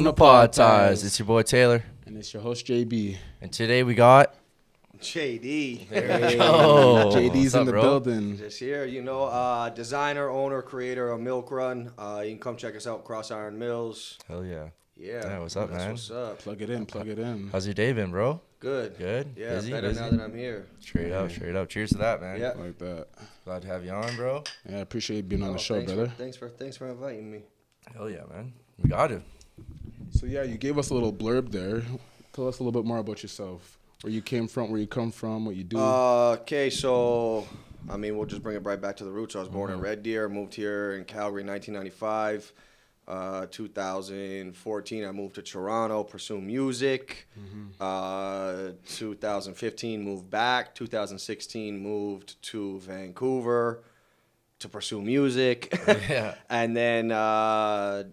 Welcome to Podtiez. It's your boy Taylor. And it's your host, JB. And today we got... JD. There we go. JD's in the bro? building. Just here, designer, owner, creator of Milk Run. You can come check us out, Cross Iron Mills. Hell yeah. Yeah. What's up, man? What's up? Plug it in. How's your day been, bro? Good. Good? Yeah, Busy? better now that I'm here. Straight up. Cheers to that, man. Yeah. Like that. Glad to have you on, bro. Yeah, I appreciate you being on the show, brother. Thanks for inviting me. Hell yeah, man. We got to. So yeah, you gave us a little blurb there. Tell us a little bit more about yourself. Where you came from, where you come from, what you do. Okay, so we'll just bring it right back to the roots. I was born in Red Deer, moved here in Calgary in 1995. 2014, I moved to Toronto, pursue music. 2015, moved back. 2016, moved to Vancouver to pursue music. Yeah. And then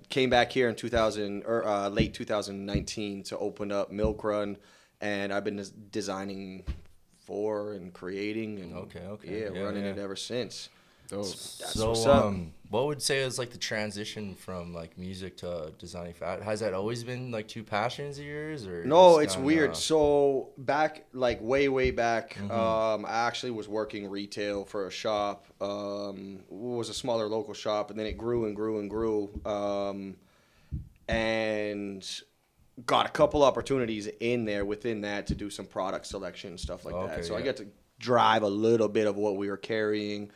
came back here in late 2019 to open up Milk Run. And I've been designing for and creating and running it ever since. That's what's up. What would say is like the transition from like music to designing fashion? Has that always been like two passions of yours, or? No, it's weird. So back, like way back, I actually was working retail for a shop. It was a smaller local shop, and then it grew and grew. And got a couple opportunities in there within that to do some product selection and stuff like that. So I got to drive a little bit of what we were carrying.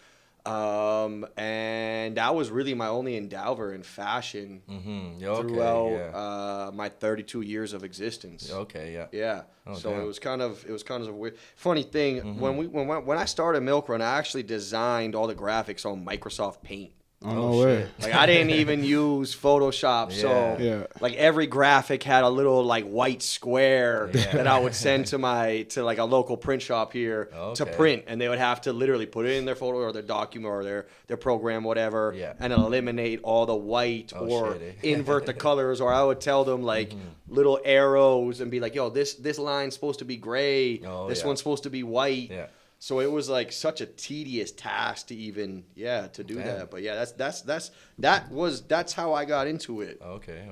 And that was really my only endeavor in fashion throughout my 32 years of existence. Yeah. Oh, so damn. it was kind of a weird, funny thing. When I started Milk Run, I actually designed all the graphics on Microsoft Paint. Oh, no way. Like I didn't even use Photoshop, so like every graphic had a little like white square that I would send to like a local print shop here to print, and they would have to literally put it in their photo or their document or their program, whatever, and eliminate all the white or invert the colors, or I would tell them like little arrows and be like, yo, this line's supposed to be gray, this one's supposed to be white. Yeah. So it was like such a tedious task to even to do that. But yeah, that's how I got into it. Okay.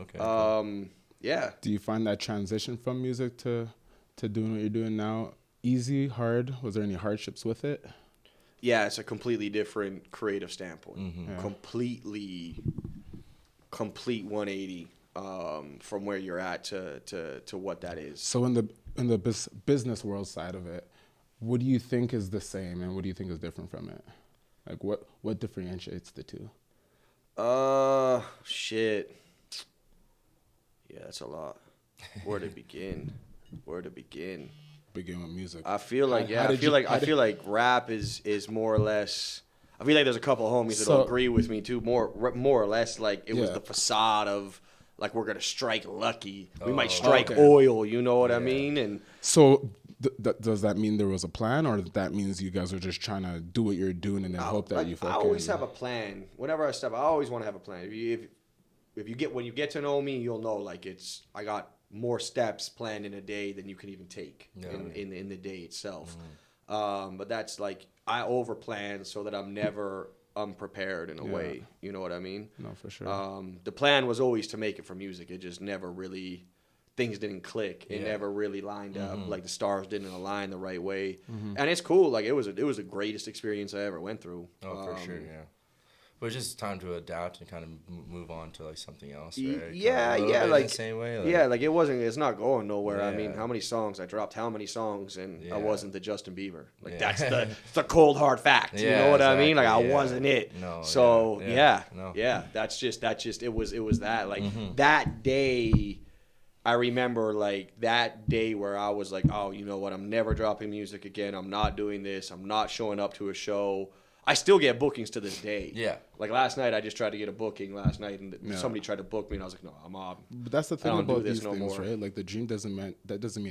Yeah. Do you find that transition from music to doing what you're doing now easy, hard? Was there any hardships with it? Yeah, it's a completely different creative standpoint. Yeah. Complete 180 from where you're at to what that is. So in the business world side of it, what do you think is the same and what do you think is different from it? Like what differentiates the two? Shit. Yeah, that's a lot. Where to begin? Begin with music. I feel like I feel like rap is more or less. I feel like there's a couple of homies that'll agree with me too. More or less, like it was the facade of like we're gonna strike lucky. We might strike oil. You know what I mean? And so. Does that mean there was a plan, or that means you guys are just trying to do what you're doing and then hope that you fucking... I always have a plan. Whenever I step, I always want to have a plan. When you get to know me, you'll know like I got more steps planned in a day than you can even take in the day itself. But that's like I over plan so that I'm never unprepared in a way. You know what I mean? No, for sure. The plan was always to make it for music. It just never really... Things didn't click. It never really lined up. Like the stars didn't align the right way. And it's cool. Like it was the greatest experience I ever went through. For sure, yeah. But it's just time to adapt and kind of move on to like something else, right? Like the same way. Like it's not going nowhere. Yeah. I mean, how many songs I dropped? How many songs? And I wasn't the Justin Bieber. Like that's the cold hard fact. You know what I mean? Like I wasn't it. No. So that's just it was that like that day. I remember like that day where I was like, oh, you know what? I'm never dropping music again. I'm not doing this. I'm not showing up to a show. I still get bookings to this day. Yeah. Like last night, I just tried to get a booking last night, and somebody tried to book me, and I was like, no, I'm off. But that's the thing about these things, right? Like the dream doesn't mean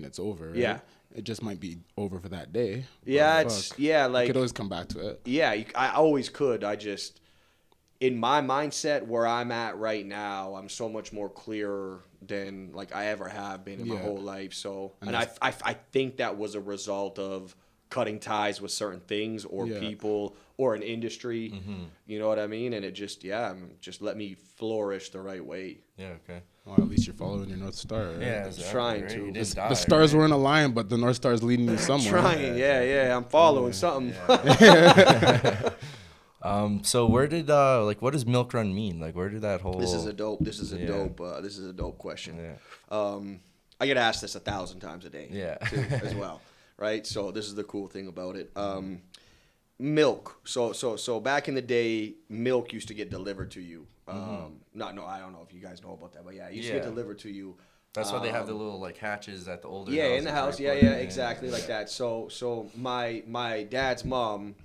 it's over. Right? Yeah. It just might be over for that day. Yeah, like you could always come back to it. Yeah, I always could. I just, in my mindset where I'm at right now, I'm so much more clearer than like I ever have been in my whole life. So, and I think that was a result of cutting ties with certain things or people or an industry. You know what I mean? And it just let me flourish the right way. Yeah. Okay. Well, at least you're following your North Star. Right? Yeah, exactly, trying right? to. You didn't die, The stars right? weren't aligned, but the North Star is leading you somewhere. Trying, I'm following something. Yeah. So where did what does milk run mean? Like, where did that whole? This is a dope question. Yeah. I get asked this 1,000 times a day. Yeah. Too, as well, right? So this is the cool thing about it. Milk. So back in the day, milk used to get delivered to you. I don't know if you guys know about that, but it used to get delivered to you. That's why they have the little like hatches at the older. Yeah, in the house. Right? Exactly like that. So my dad's mom,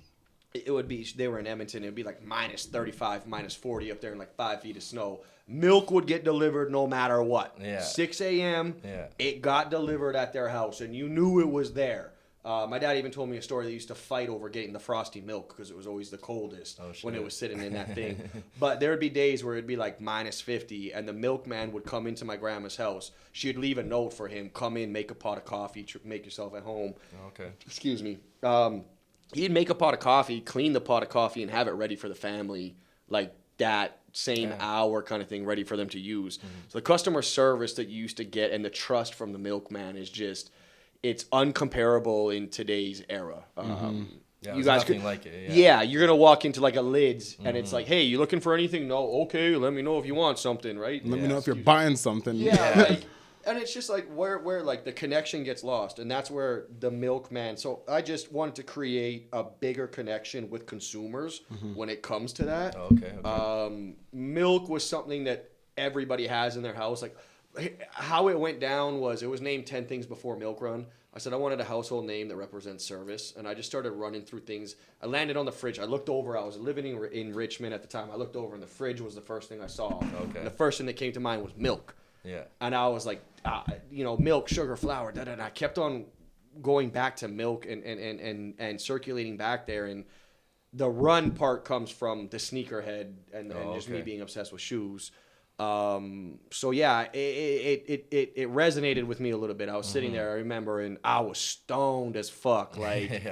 it would be, they were in Edmonton. It would be like minus 35, minus 40 up there in like 5 feet of snow. Milk would get delivered no matter what. Yeah. 6 a.m. Yeah. It got delivered at their house, and you knew it was there. My dad even told me a story. They used to fight over getting the frosty milk because it was always the coldest when it was sitting in that thing. But there would be days where it'd be like minus 50, and the milkman would come into my grandma's house. She'd leave a note for him. Come in, make a pot of coffee, make yourself at home. Okay. Excuse me. He'd make a pot of coffee, clean the pot of coffee, and have it ready for the family like that same hour kind of thing, ready for them to use. So the customer service that you used to get and the trust from the milkman is just... it's uncomparable in today's era. You guys could, like it. Yeah, you're gonna walk into like a Lids and it's like, hey, you looking for anything? No, okay, let me know if you want something, right? Let me know if you're buying something. Yeah, and it's just like where like the connection gets lost, and that's where the milkman. So I just wanted to create a bigger connection with consumers when it comes to that. Okay. Milk was something that everybody has in their house, like. How it went down was it was named 10 things before Milk Run. I said I wanted a household name that represents service, and I just started running through things. I landed on the fridge. I looked over. I was living in Richmond at the time. I looked over, and the fridge was the first thing I saw. Okay. And the first thing that came to mind was milk. Yeah. And I was like, milk, sugar, flour, da-da-da. I kept on going back to milk and circulating back there, and the run part comes from the sneakerhead and just me being obsessed with shoes. So yeah, it resonated with me a little bit. I was sitting there, I remember, and I was stoned as fuck. Like,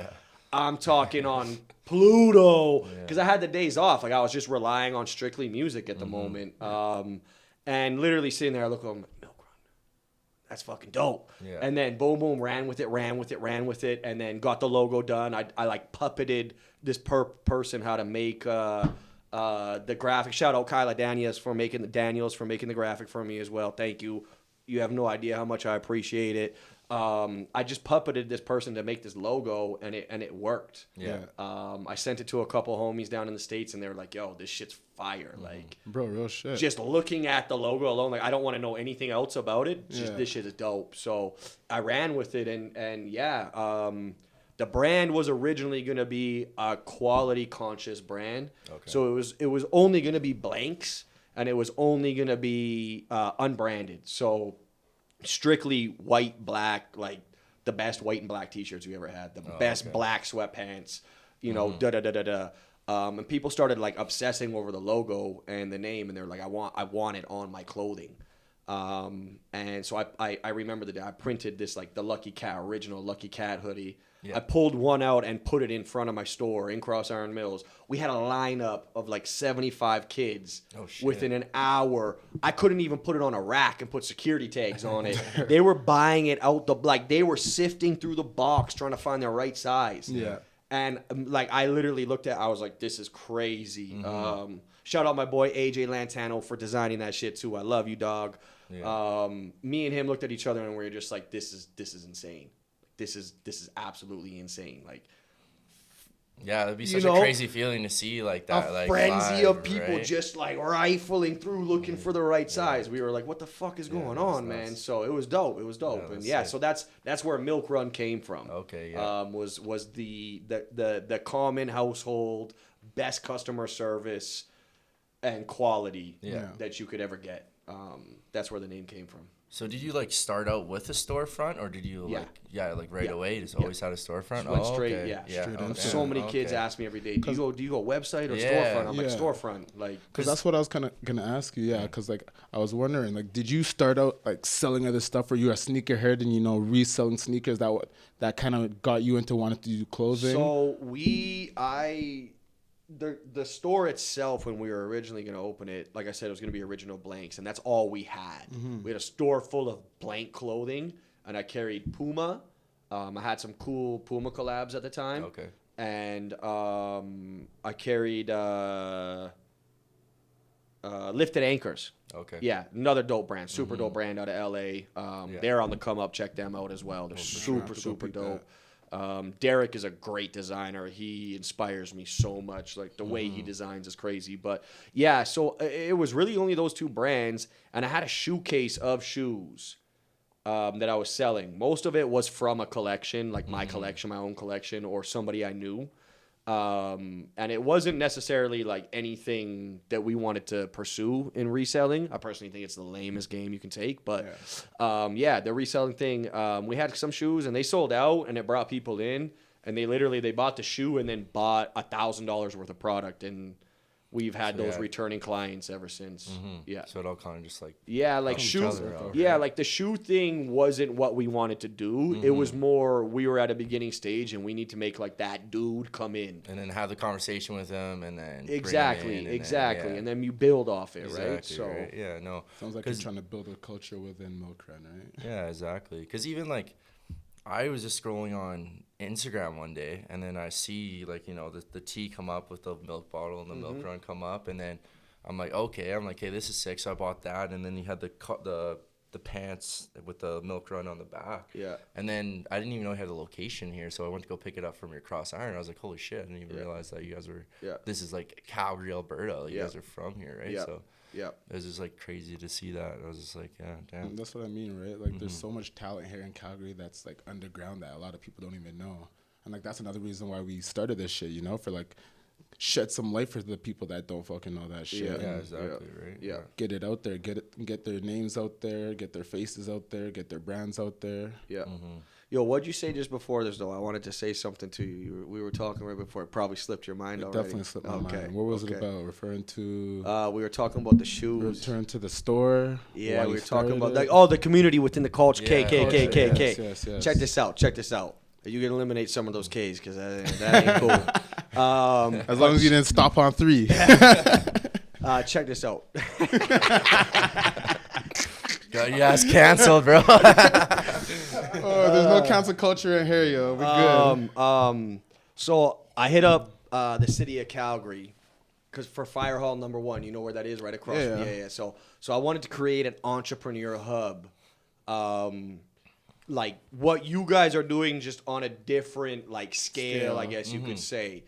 I'm talking on Pluto because I had the days off. Like, I was just relying on strictly music at the moment. And literally sitting there, I look over, I'm like, Milk Run. That's fucking dope. Yeah. And then boom, ran with it, and then got the logo done. I like puppeted this person how to make the graphic. Shout out Kyla Daniels for making the graphic for me as well. Thank you. You have no idea how much I appreciate it. I just puppeted this person to make this logo, and it worked. Yeah. I sent it to a couple homies down in the States, and they were like, "Yo, this shit's fire!" Like, bro, real shit. Just looking at the logo alone, like, I don't want to know anything else about it. Just this shit is dope. So I ran with it, and the brand was originally going to be a quality conscious brand. Okay. So it was only going to be blanks, and it was only going to be unbranded. So strictly white, black, like the best white and black t-shirts we ever had, the best black sweatpants, and people started like obsessing over the logo and the name, and they're like, I want it on my clothing. And so I remember the day I printed this, like the original Lucky Cat hoodie. Yeah. I pulled one out and put it in front of my store in Cross Iron Mills. We had a lineup of like 75 kids within an hour. I couldn't even put it on a rack and put security tags on it. They were buying it out they were sifting through the box trying to find their right size. Yeah. And like I literally I was like, this is crazy. Shout out my boy AJ Lantano for designing that shit too. I love you, dog. Yeah. Me and him looked at each other and we were just like, this is insane. This is absolutely insane. Like, yeah, it'd be such a crazy feeling to see like that, a frenzy of people just like rifling through looking for the right size. We were like, what the fuck is going on, man? So it was dope. And so that's where Milk Run came from. Okay, yeah. Was the common household, best customer service and quality that you could ever get. That's where the name came from. So did you like start out with a storefront, or did you like right away just always had a storefront? Just went straight, okay. Straight into So many kids ask me every day, do you go website or storefront? I'm like, storefront. Like, because that's what I was kind of gonna ask you. Because like I was wondering, like, did you start out like selling other stuff? Were you a sneakerhead and reselling sneakers? That kind of got you into wanting to do clothing? So the store itself, when we were originally going to open it, like I said, it was going to be original blanks, and that's all we had. We had a store full of blank clothing, and I carried Puma. I had some cool Puma collabs at the time. Okay. And I carried Lifted Anchors. Okay. Yeah, another dope brand, super dope brand out of LA. They're on the come up. Check them out as well. They're super dope. Derek is a great designer. He inspires me so much. Like the way he designs is crazy. But yeah, so it was really only those two brands, and I had a shoe case of shoes that I was selling. Most of it was from a collection, like my collection, my own collection, or somebody I knew. And it wasn't necessarily like anything that we wanted to pursue in reselling. I personally think it's the lamest game you can take, but the reselling thing, we had some shoes and they sold out, and it brought people in, and they bought the shoe and then bought $1,000 worth of product, and we've had those returning clients ever since. Yeah. So it all kind of just like like shoes. Like the shoe thing wasn't what we wanted to do. It was more we were at a beginning stage and we need to make like that dude come in and then have the conversation with them, and then exactly, and then you build off it, right? So yeah, no. Sounds like you're trying to build a culture within Milk Run, right? Yeah, exactly. Because even like I was just scrolling on Instagram one day, and then I see like the tea come up with the milk bottle and the milk run come up, and then I'm like, hey, this is sick. So I bought that, and then you had the pants with the milk run on the back. Yeah. And then I didn't even know you had a location here, so I went to go pick it up from your Cross Iron. I was like, holy shit! I didn't even realize that you guys were. Yeah. This is like Calgary, Alberta. Like, you guys are from here, right? Yeah. So. Yeah, it was just like crazy to see that. I was just like, yeah, damn. That's what I mean, right? Like, there's so much talent here in Calgary that's like underground that a lot of people don't even know. And like that's another reason why we started this shit, for like shed some light for the people that don't fucking know that shit. Yeah, exactly, right? Yeah, get it out there, get their names out there, get their faces out there, get their brands out there. Yeah. Yo, what'd you say just before this, though? I wanted to say something to you. We were talking right before. It probably slipped your mind already. Definitely slipped my mind. What was it about? Referring to... we were talking about the shoes. Return to the store. Yeah, we were talking about... the community within the culture. Yes. Check this out. You can eliminate some of those Ks, because that ain't cool. As long as you didn't stop on 3. Check this out. Got your ass canceled, bro. There's no cancel culture in here, yo. We're good. So I hit up the city of Calgary, because for Fire Hall number 1, you know where that is, right across. Yeah. So I wanted to create an entrepreneur hub, like what you guys are doing, just on a different like scale. I guess you could say.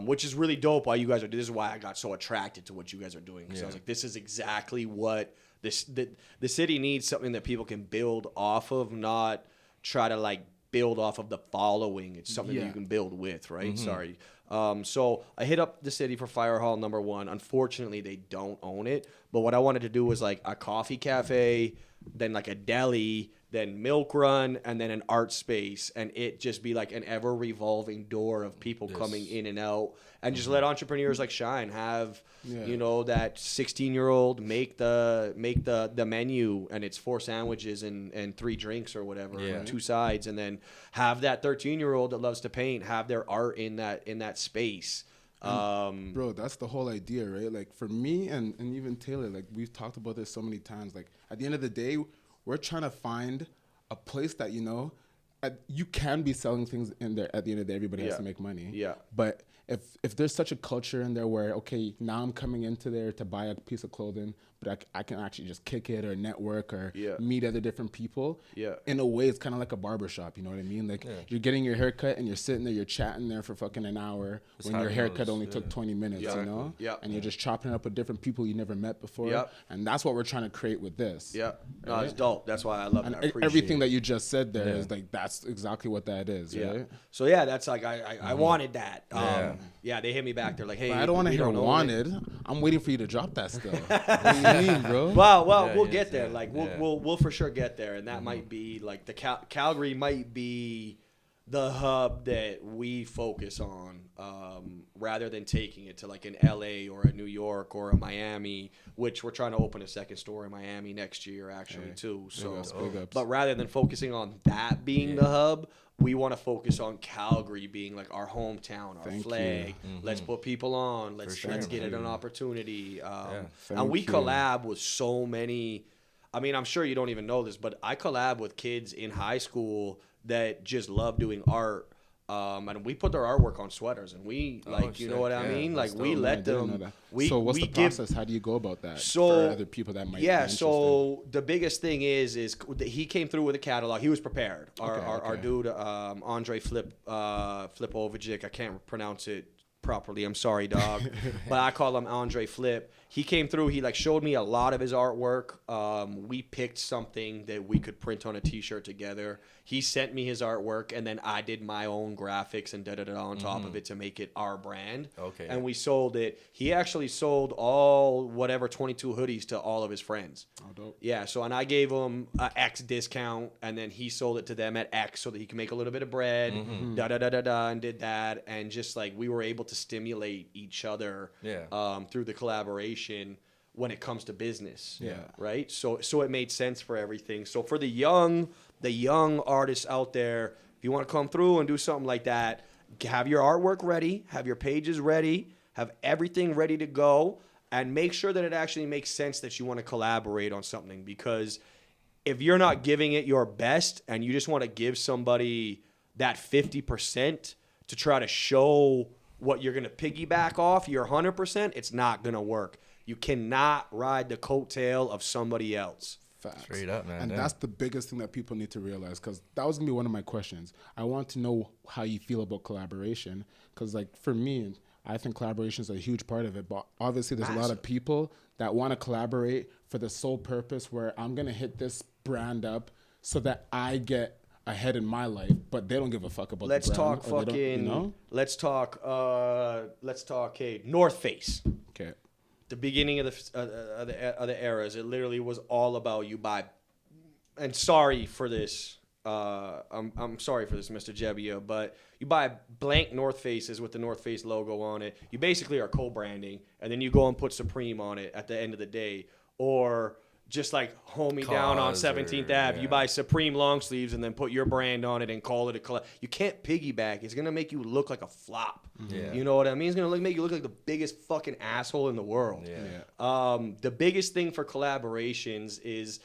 Which is really dope. Why you guys are. This is why I got so attracted to what you guys are doing. Because I was like, this is exactly what the city needs, something that people can build off of, not try to like build off of the following. It's something that you can build with, right? Sorry. So I hit up the city for Fire Hall number 1. Unfortunately, they don't own it. But what I wanted to do was like a coffee cafe, then like a deli, then Milk Run, and then an art space, and it just be like an ever revolving door of people coming in and out, and just let entrepreneurs like shine. Have that 16-year-old make the menu, and it's 4 sandwiches and 3 drinks or whatever, or 2 sides, and then have that 13-year-old that loves to paint have their art in that space. Bro, that's the whole idea, right? Like for me and even Taylor, like we've talked about this so many times. Like at the end of the day, we're trying to find a place that, you can be selling things in there. At the end of the day, everybody has to make money. Yeah. But if there's such a culture in there where, okay, now I'm coming into there to buy a piece of clothing, but I can actually just kick it or network or meet other different people. Yeah. In a way, it's kind of like a barbershop. You know what I mean? Like you're getting your haircut and you're sitting there, you're chatting there for fucking an hour when your haircut only took 20 minutes, Yeah. And you're just chopping it up with different people you never met before. Yeah. And that's what we're trying to create with this. Yeah. No, it's dope. That's why I love it. I appreciate everything that you just said there is like, that's exactly what that is, right? So yeah, that's like, I wanted that. Yeah, they hit me back. They're like, hey, but I don't want to hear wanted. I'm waiting for you to drop that still. mean, bro? Well, we'll get there. Like we'll for sure get there, and that might be like the Calgary might be the hub that we focus on, rather than taking it to like an LA or a New York or a Miami, which we're trying to open a second store in Miami next year actually too. So, but rather than focusing on that being the hub, we want to focus on Calgary being like our hometown, our flag. Let's put people on. Let's get it an opportunity. And we collab with so many. I mean, I'm sure you don't even know this, but I collab with kids in high school that just love doing art. And we put their artwork on sweaters, and we you know what I mean? Like we let them. So what's the process? How do you go about that for other people that might? Yeah. So the biggest thing is he came through with a catalog. He was prepared. Our dude, Andre Flipovic. I can't pronounce it properly. I'm sorry, dog. But I call him Andre Flip. He came through. He like showed me a lot of his artwork. We picked something that we could print on a T-shirt together. He sent me his artwork, and then I did my own graphics and on top of it to make it our brand. Okay. And we sold it. He actually sold all 22 hoodies to all of his friends. Oh, dope. Yeah. So and I gave him a X discount, and then he sold it to them at X so that he could make a little bit of bread. And did that, and just like we were able to stimulate each other. Through the collaboration when it comes to business. Right. So it made sense for everything. So for the young artists out there, if you want to come through and do something like that, have your artwork ready, have your pages ready, have everything ready to go, and make sure that it actually makes sense that you want to collaborate on something. Because if you're not giving it your best and you just want to give somebody that 50% to try to show what you're going to piggyback off your 100%, it's not going to work. You cannot ride the coattail of somebody else. Facts. Straight up, man. And that's the biggest thing that people need to realize, because that was going to be one of my questions. I want to know how you feel about collaboration, because like for me, I think collaboration is a huge part of it. But obviously there's a lot of people that want to collaborate for the sole purpose where I'm going to hit this brand up so that I get ahead in my life, but they don't give a fuck about the brand. Let's talk North Face. Okay. The beginning of the eras, it literally was all about you buy. And sorry for this, I'm sorry for this, Mr. Jebbia, but you buy blank North Faces with the North Face logo on it. You basically are co-branding, and then you go and put Supreme on it at the end of the day, or just like homie down on 17th Ave. You buy Supreme long sleeves and then put your brand on it and call it a collab. You can't piggyback. It's going to make you look like a flop. Yeah. You know what I mean? It's going to make you look like the biggest fucking asshole in the world. Yeah. The biggest thing for collaborations is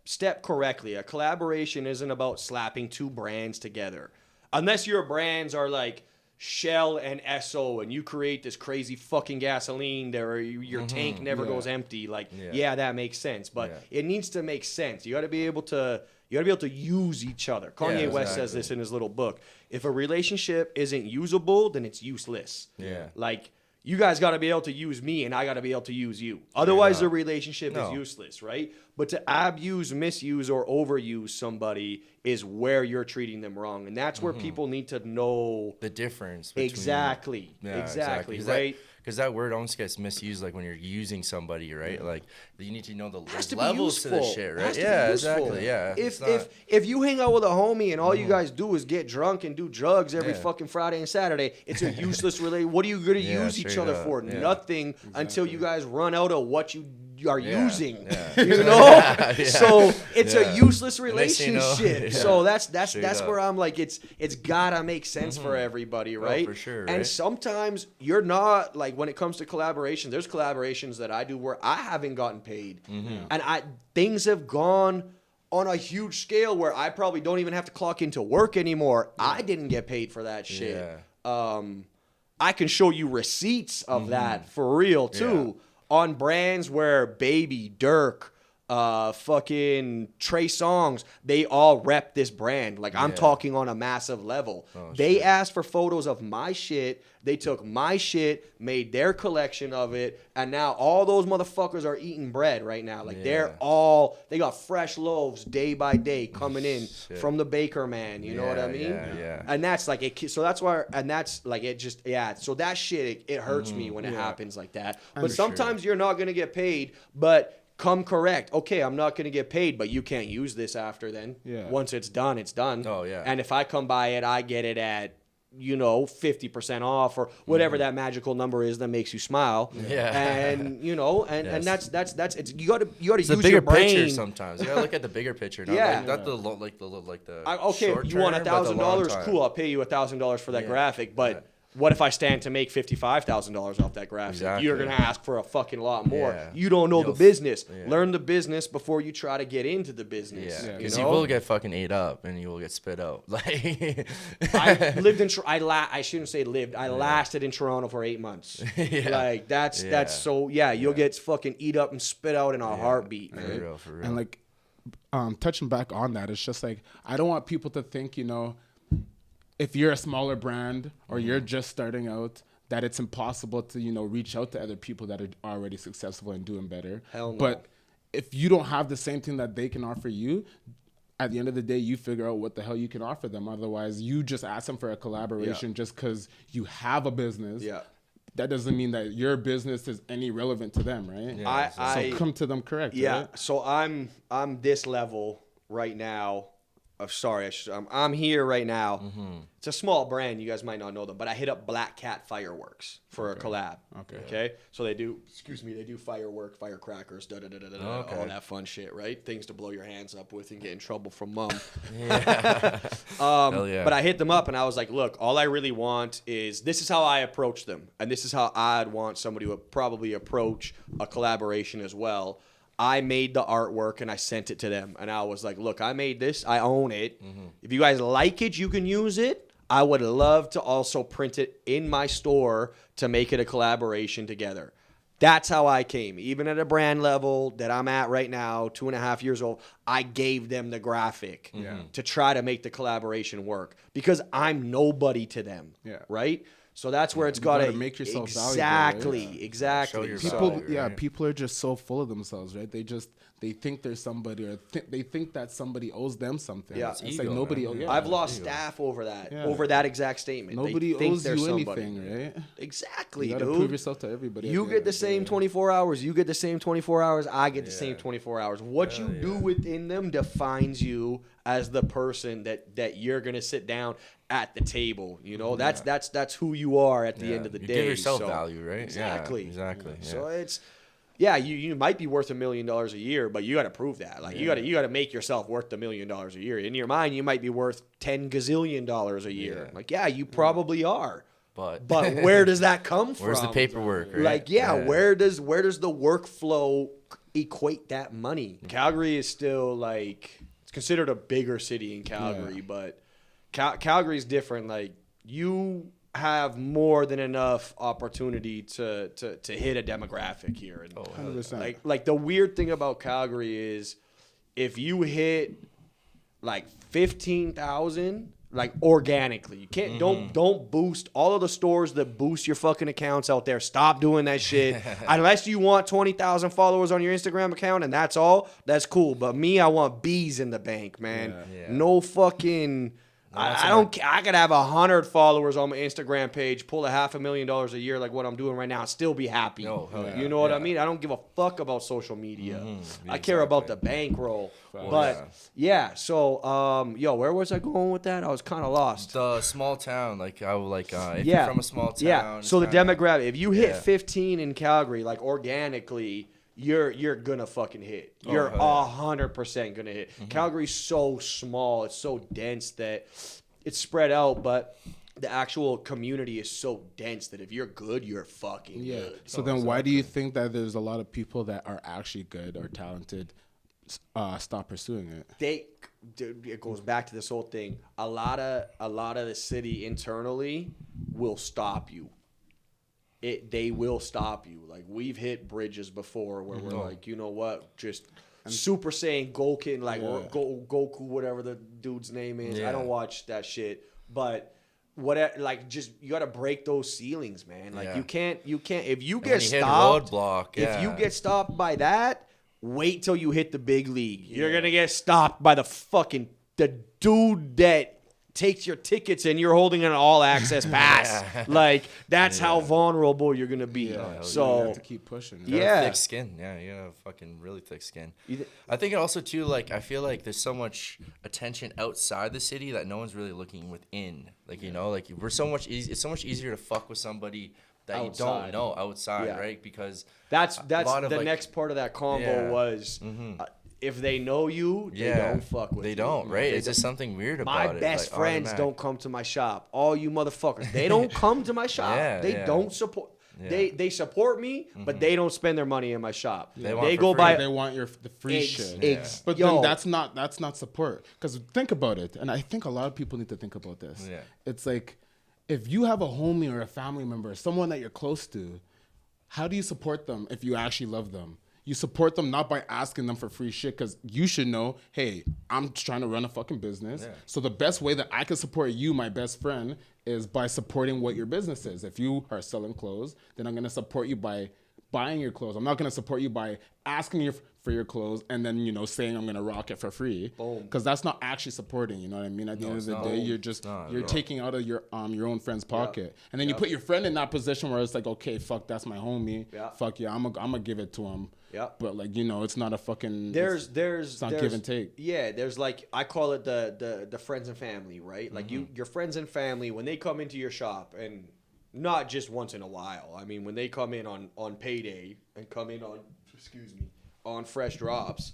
step correctly. A collaboration isn't about slapping two brands together. Unless your brands are like Shell and Esso, and you create this crazy fucking gasoline there, or your tank never goes empty. Like, that makes sense, but it needs to make sense. You got to be able to use each other. Kanye West says this in his little book. If a relationship isn't usable, then it's useless. Yeah, like you guys got to be able to use me, and I got to be able to use you. Otherwise, the relationship is useless, right? But to abuse, misuse, or overuse somebody is where you're treating them wrong. And that's where people need to know the difference. Exactly, right? Because that word almost gets misused, like when you're using somebody, right? Like you need to know the levels to the shit, right? Yeah, exactly. Yeah. If you hang out with a homie and all you guys do is get drunk and do drugs every fucking Friday and Saturday, it's a useless relationship. What are you gonna use each other for? Nothing until you guys run out of what you are using. You know? So it's a useless relationship. So that's where I'm like, it's gotta make sense for everybody, right? For sure. And sometimes you're not like, when it comes to collaborations, there's collaborations that I do where I haven't gotten paid, and things have gone on a huge scale where I probably don't even have to clock into work anymore. I didn't get paid for that shit. I can show you receipts of that for real too, on brands where Baby, Dirk, fucking Trey Songz, they all rep this brand. Like, I'm talking on a massive level. They asked for photos of my shit. They took my shit, made their collection of it, and now all those motherfuckers are eating bread right now. Like, they got fresh loaves day by day coming in from the baker man. You know what I mean? Yeah. And that's like, so that's why, and that's like, it just, so that shit, it hurts me when it happens like that. But sometimes you're not going to get paid, but come correct. Okay, I'm not going to get paid, but you can't use this after then. Yeah. Once it's done, it's done. Oh, yeah. And if I come by it, I get it at, 50% off or whatever that magical number is that makes you smile. Yeah. And, and that's it's, you got to use the bigger your brain. Picture sometimes. You got to look at the bigger picture. Not the okay, short you want term, $1,000? Cool, I'll pay you $1,000 for that graphic, but what if I stand to make $55,000 off that graphic? Exactly. You're going to ask for a fucking lot more. Yeah. You don't know the business. Yeah. Learn the business before you try to get into the business. Yeah, because you will get fucking ate up and you will get spit out. Like I lived in I shouldn't say lived. I lasted in Toronto for 8 months. Like that's so you'll get fucking eat up and spit out in a heartbeat, man. For real. And like touching back on that, it's just like I don't want people to think, if you're a smaller brand or you're just starting out, that it's impossible to, reach out to other people that are already successful and doing better. Hell no. But if you don't have the same thing that they can offer you, at the end of the day, you figure out what the hell you can offer them. Otherwise, you just ask them for a collaboration just because you have a business. Yeah. That doesn't mean that your business is any relevant to them, right? Yeah, so come to them correct. Yeah. Right? So I'm this level right now. I'm here right now. Mm-hmm. It's a small brand. You guys might not know them, but I hit up Black Cat Fireworks for a collab. Okay. So they do firecrackers, all that fun shit, right? Things to blow your hands up with and get in trouble from mom. But I hit them up and I was like, look, all I really want is, this is how I approach them. And this is how I'd want somebody to probably approach a collaboration as well. I made the artwork and I sent it to them. And I was like, look, I made this. I own it. Mm-hmm. If you guys like it, you can use it. I would love to also print it in my store to make it a collaboration together. That's how I came. Even at a brand level that I'm at right now, 2.5 years old, I gave them the graphic to try to make the collaboration work because I'm nobody to them, right? So that's where it's got to make yourself valuable. Right? Exactly. People are just so full of themselves, right? They think there's somebody, or they think that somebody owes them something. Yeah, it's like nobody. I've lost staff over that, over that exact statement. Nobody owes you anything, right? Exactly, you gotta prove yourself to everybody. You get the same 24 hours. You get the same 24 hours. I get the same 24 hours. What you do within them defines you as the person that you're gonna sit down at the table. That's who you are at the end of the day. Give yourself value, right? Exactly. Yeah, exactly. Yeah. So it's you might be worth $1 million a year, but you got to prove that. Like you got to make yourself worth $1 million a year. In your mind, you might be worth $10 gazillion a year. Like you probably are. But where does that come from? Where's the paperwork? Right? Like where does the workflow equate that money? Calgary is still like, it's considered a bigger city in Calgary, but Calgary is different. Like you have more than enough opportunity to hit a demographic here. And 100%. Like the weird thing about Calgary is if you hit like 15,000 like organically, you can't don't boost all of the stores that boost your fucking accounts out there. Stop doing that shit. Unless you want 20,000 followers on your Instagram account and that's all, that's cool. But me, I want bees in the bank, man. Yeah. No fucking I don't. I could have 100 followers on my Instagram page, pull $500,000 a year like what I'm doing right now, and still be happy. You know what I mean? I don't give a fuck about social media. Mm-hmm. I care about the bankroll. But so where was I going with that? I was kind of lost. The small town, if you're from a small town. Yeah. So the demographic, if you hit 15 in Calgary, like organically, you're gonna fucking hit. You're 100% gonna hit. Mm-hmm. Calgary's so small, it's so dense that it's spread out, but the actual community is so dense that if you're good, you're fucking good. So then why do you think that there's a lot of people that are actually good or talented stop pursuing it? It goes back to this whole thing. A lot of the city internally will stop you. They will stop you. Like we've hit bridges before where we're like, you know what, just Super Saiyan Goku, like or Goku, whatever the dude's name is. I don't watch that shit, but like just you got to break those ceilings, man. Like you can't if you get stopped, if you get stopped by that, wait till you hit the big league. You're gonna get stopped by the dude that takes your tickets and you're holding an all-access pass. Like, that's how vulnerable you're going to be. So you have to keep pushing. Thick skin. Yeah, you have fucking really thick skin. I think also, too, like, I feel like there's so much attention outside the city that no one's really looking within. Like, you know, like, it's so much easier to fuck with somebody that outside. You don't know outside, right? Because that's the next part of that convo was... if they know you, they don't fuck with you. They don't, right? It's just something weird about it. My best friends don't come to my shop. All you motherfuckers, they don't come to my shop. They don't support. They support me, but they don't spend their money in my shop. They go buy. They want the free shit. But then that's not support. Because think about it, and I think a lot of people need to think about this. Yeah. It's like if you have a homie or a family member, someone that you're close to, how do you support them if you actually love them? You support them not by asking them for free shit, because you should know, hey, I'm trying to run a fucking business. Yeah. So the best way that I can support you, my best friend, is by supporting what your business is. If you are selling clothes, then I'm going to support you by buying your clothes. I'm not going to support you by asking you for your clothes and then, you know, saying I'm going to rock it for free. Because that's not actually supporting, you know what I mean? At the end of the day, you're taking out of your own friend's pocket. And then you put your friend in that position where it's like, okay, fuck, that's my homie. Fuck yeah, I'm gonna give it to him. But like, you know, it's not a fucking it's not give and take. Yeah, there's like, I call it the friends and family, right? Like your friends and family, when they come into your shop, and not just once in a while. I mean, when they come in on payday and come in on fresh drops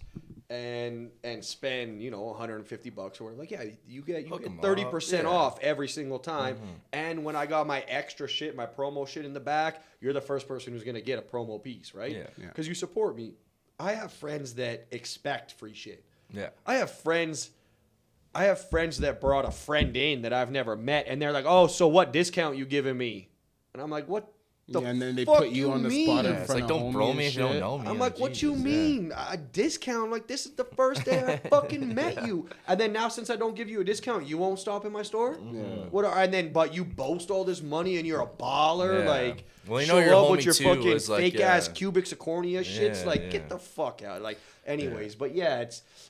and spend, you know, $150 or whatever. Like, yeah, you get 30% off every single time. And when I got my extra shit, my promo shit in the back, you're the first person who's going to get a promo piece, right? Because you support me. I have friends that expect free shit. Yeah. I have friends that brought a friend in that I've never met, and they're like, "Oh, so what discount you giving me?" And I'm like, "What the and then they put you on the spot in front of don't bro me if you don't know me. I'm like, "What you mean? A discount? Like, this is the first day I fucking met you, and then now since I don't give you a discount, you won't stop in my store? But you boast all this money and you're a baller, like." Well, you know, show up with your fucking fake ass cubic zirconia shits. Like, get the fuck out. Like, anyways, but yeah,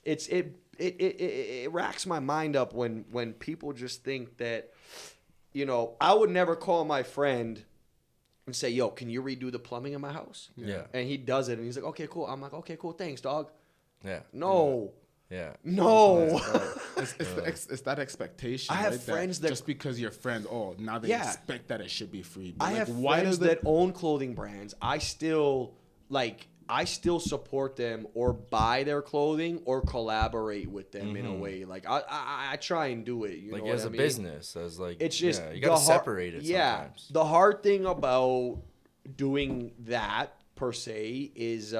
it racks my mind up when people just think that, you know, I would never call my friend and say, "Yo, can you redo the plumbing in my house?" Yeah. And he does it, and he's like, "Okay, cool." I'm like, "Okay, cool. Thanks, dog." Yeah. No. Yeah. No. It's that expectation. I have friends that just because you're friends, now they expect that it should be free. But I have friends that own clothing brands. I still support them or buy their clothing or collaborate with them in a way. Like I try and do it. You like know as what a business, as like it's just you gotta separate it. Sometimes. The hard thing about doing that per se is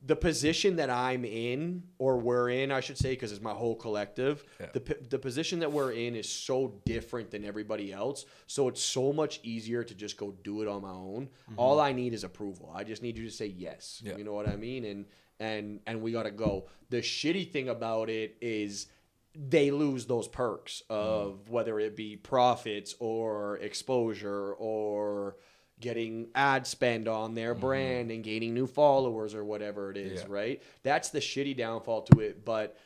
the position that I'm in, or we're in, I should say, because it's my whole collective. Yeah. The position that we're in is so different than everybody else. So it's so much easier to just go do it on my own. Mm-hmm. All I need is approval. I just need you to say yes. Yeah. You know what I mean? And we got to go. The shitty thing about it is they lose those perks of whether it be profits or exposure or getting ad spend on their brand and gaining new followers or whatever it is, right? That's the shitty downfall to it. But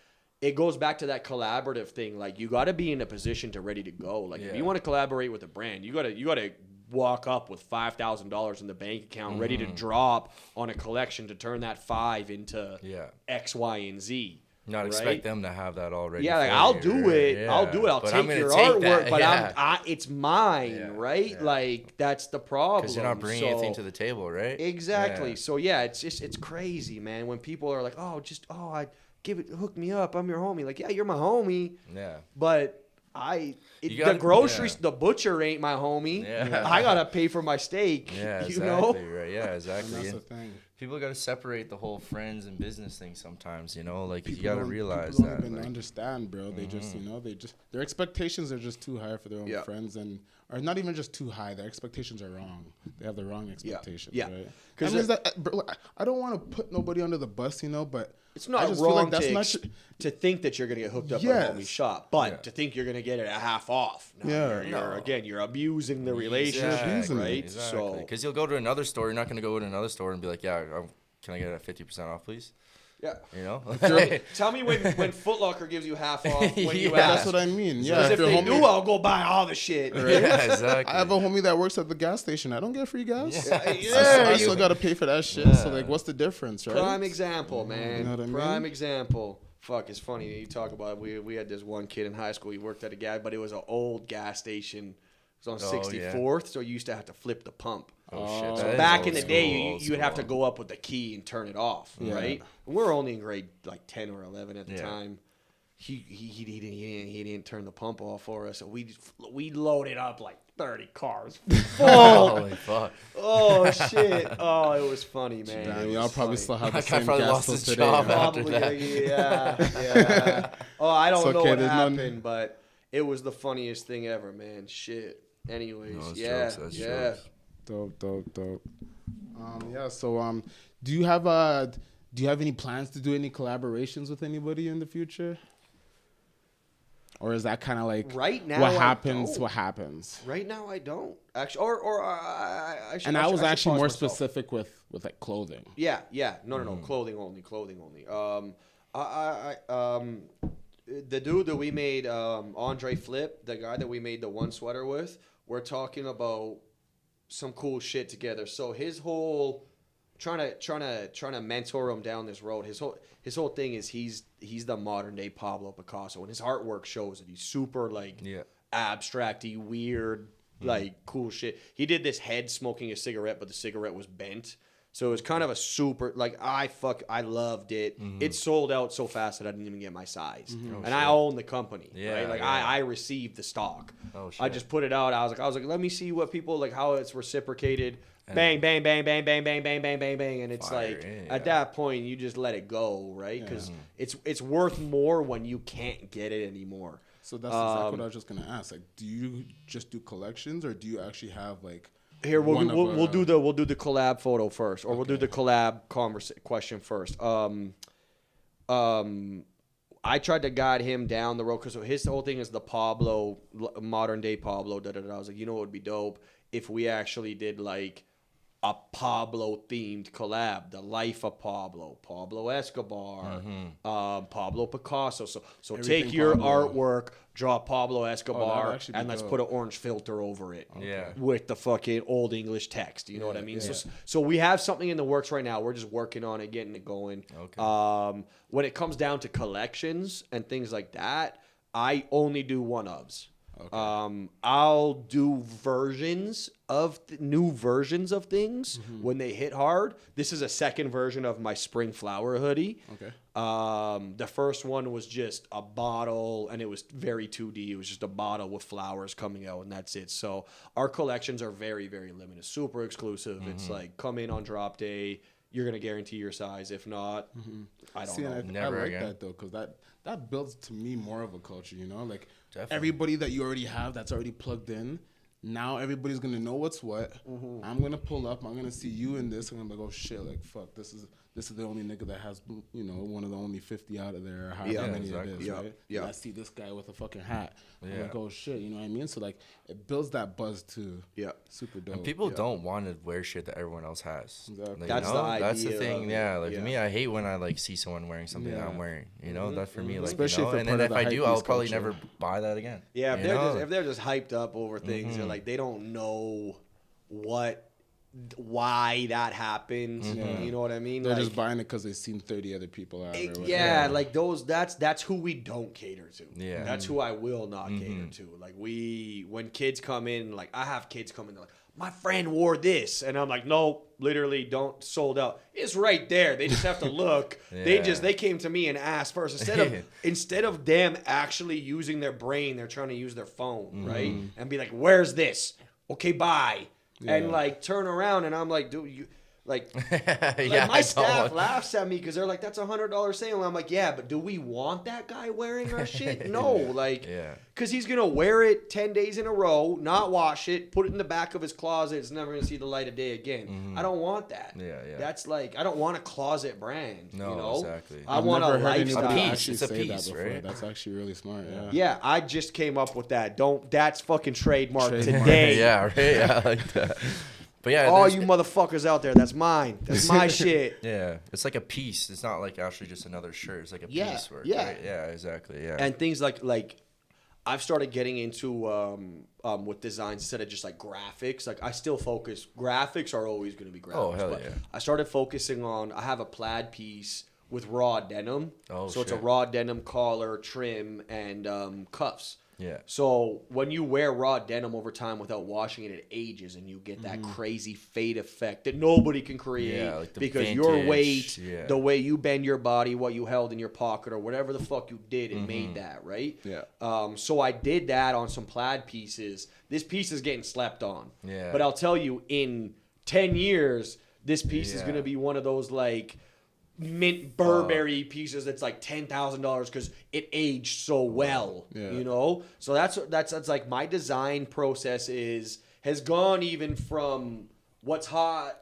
it goes back to that collaborative thing. Like, you got to be in a position to ready to go. Like, if you want to collaborate with a brand, you got to walk up with $5,000 in the bank account ready to drop on a collection to turn that 5 into X, Y, and Z. Not expect them to have that already. Yeah, like, I'll do it. Yeah. I'll do it. I'll take your artwork, but it's mine, right? Yeah. Like, that's the problem. Because you're not bringing anything to the table, right? Exactly. Yeah. So yeah, it's crazy, man. When people are like, hook me up. I'm your homie. Like, yeah, you're my homie. Yeah. But the groceries, the butcher ain't my homie. Yeah. I gotta pay for my steak. Yeah, you exactly. know? Right. Yeah, exactly. And that's the thing. People got to separate the whole friends and business thing sometimes, you know? Like, People you got to realize people that. Don't even understand, bro. They just, you know, their expectations are just too high for their own friends, and or not even just too high. Their expectations are wrong. They have the wrong expectations, right? Because I don't want to put nobody under the bus, you know, but it's not wrong to think that you're going to get hooked up at a homie shop, but to think you're going to get it at half off. No, you're abusing the relationship, right? Exactly. So, because you'll go to another store, you're not going to go to another store and be like, yeah, can I get it at 50% off, please? Yeah. You know? Tell me when Foot Locker gives you half off when you ask. That's what I mean. Yeah. Because if they do, I'll go buy all the shit. Right? Yeah, exactly. I have a homie that works at the gas station. I don't get free gas. I still got to pay for that shit. So, like, what's the difference, right? Prime example, man. You know what I mean? Prime example. Fuck, it's funny. You talk about we had this one kid in high school. He worked at a gas, but it was an old gas station. It was on 64th, so you used to have to flip the pump. Oh, shit. So back in the day, you would have to go up with the key and turn it off, right? And we're only in grade like 10 or 11 at the time. He didn't turn the pump off for us, so we loaded up like 30 cars. Holy fuck! Oh shit! Oh, it was funny, man. Damn, y'all probably still have the same probably gas lost his today. job after that. Yeah. Oh, I don't know what happened, but it was the funniest thing ever, man. Shit. Anyways, jokes. Dope. So do you have any plans to do any collaborations with anybody in the future? Or is that kind of like right now? What happens? Right now, I don't actually. Or I should. And I was actually more specific with like clothing. Yeah. No. Clothing only. The dude that we made, Andre Flip, the guy that we made the one sweater with, we're talking about some cool shit together. So his whole trying to mentor him down this road. His whole thing is he's the modern day Pablo Picasso, and his artwork shows it. He's super like abstracty, weird, like cool shit. He did this head smoking a cigarette, but the cigarette was bent. So it was kind of a super, like, I loved it. It sold out so fast that I didn't even get my size. And I own the company, right? Like, I received the stock. Oh, shit. I just put it out. I was like, let me see what people, like, how it's reciprocated. Bang, bang, bang, bang, bang, bang, bang, bang, bang, bang. And it's at that point, you just let it go, right? Because it's worth more when you can't get it anymore. So that's exactly what I was just going to ask. Like, do you just do collections, or do you actually have, like, here we'll do the collab photo first, or we'll do the collab question first. I tried to guide him down the road because his whole thing is the Pablo, modern day Pablo. I was like, you know what would be dope if we actually did like a Pablo themed collab, the life of Pablo Escobar, Pablo Picasso. So everything take your artwork, draw Pablo Escobar, and let's put an orange filter over it. With the fucking old English text. You know what I mean? Yeah. So we have something in the works right now. We're just working on it, getting it going. Okay. When it comes down to collections and things like that, I only do one-ofs. Okay. I'll do new versions of things when they hit hard. This is a second version of my spring flower hoodie. Okay. The first one was just a bottle, and it was very 2D. It was just a bottle with flowers coming out, and that's it. So our collections are very, very limited, super exclusive. It's like come in on drop day. You're gonna guarantee your size. If not, I don't know. I like that though, because that builds to me more of a culture. You know, like. Definitely. Everybody that you already have that's already plugged in, now everybody's going to know what's what. I'm going to pull up. I'm going to see you in this. I'm going to be like, oh, shit, like, fuck, this is the only nigga that has, you know, one of the only 50 out of there, or however many it is, right? Yeah. And I see this guy with a fucking hat. I'm like, oh, shit, you know what I mean? So, like, it builds that buzz, too. Yeah. Super dope. And people don't want to wear shit that everyone else has. Exactly. Like, that's the idea. That's the thing, Like, for me, I hate when I, like, see someone wearing something that I'm wearing. You know, that's for me, like, especially and then if I do, I'll probably never buy that again. Yeah, if they're just hyped up over things, and, like, they don't know why that happens. You know what I mean? They're just buying it because they've seen 30 other people out there. Like those. That's who we don't cater to. Yeah, that's who I will not cater to. Like when kids come in, like I have kids come in, they're like, my friend wore this. And I'm like, no, literally don't, sold out. It's right there. They just have to look. They came to me and asked first. Instead of them actually using their brain, they're trying to use their phone, right? And be like, where's this? Okay, bye. Yeah. And like turn around and I'm like, dude, you like my staff laughs at me because they're like, that's $100 sale. And I'm like, yeah, but do we want that guy wearing our shit? No, because he's gonna wear it 10 days in a row, not wash it, put it in the back of his closet. It's never gonna see the light of day again. I don't want that. That's like, I don't want a closet brand. No, you know? Exactly. I want a lifestyle. Actually say that before. That's actually really smart. Yeah, I just came up with that. That's fucking trademark today. Yeah, right. I like that. But yeah, all you motherfuckers out there, that's mine. That's my shit. Yeah, it's like a piece. It's not like actually just another shirt. It's like a piece work. Yeah, right? Yeah, exactly. Yeah, and things like I've started getting into with designs instead of just like graphics. Like I still focus. Graphics are always going to be graphics. Oh hell yeah! I started focusing on. I have a plaid piece with raw denim. Oh so it's a raw denim collar, trim, and cuffs. Yeah. So when you wear raw denim over time without washing it, it ages, and you get that crazy fade effect that nobody can create like because vintage, your weight, the way you bend your body, what you held in your pocket, or whatever the fuck you did, it made that, right? Yeah. So I did that on some plaid pieces. This piece is getting slept on. Yeah. But I'll tell you, in 10 years, this piece is going to be one of those like mint Burberry pieces that's like $10,000 because it aged so well, you know. So that's like my design process has gone even from what's hot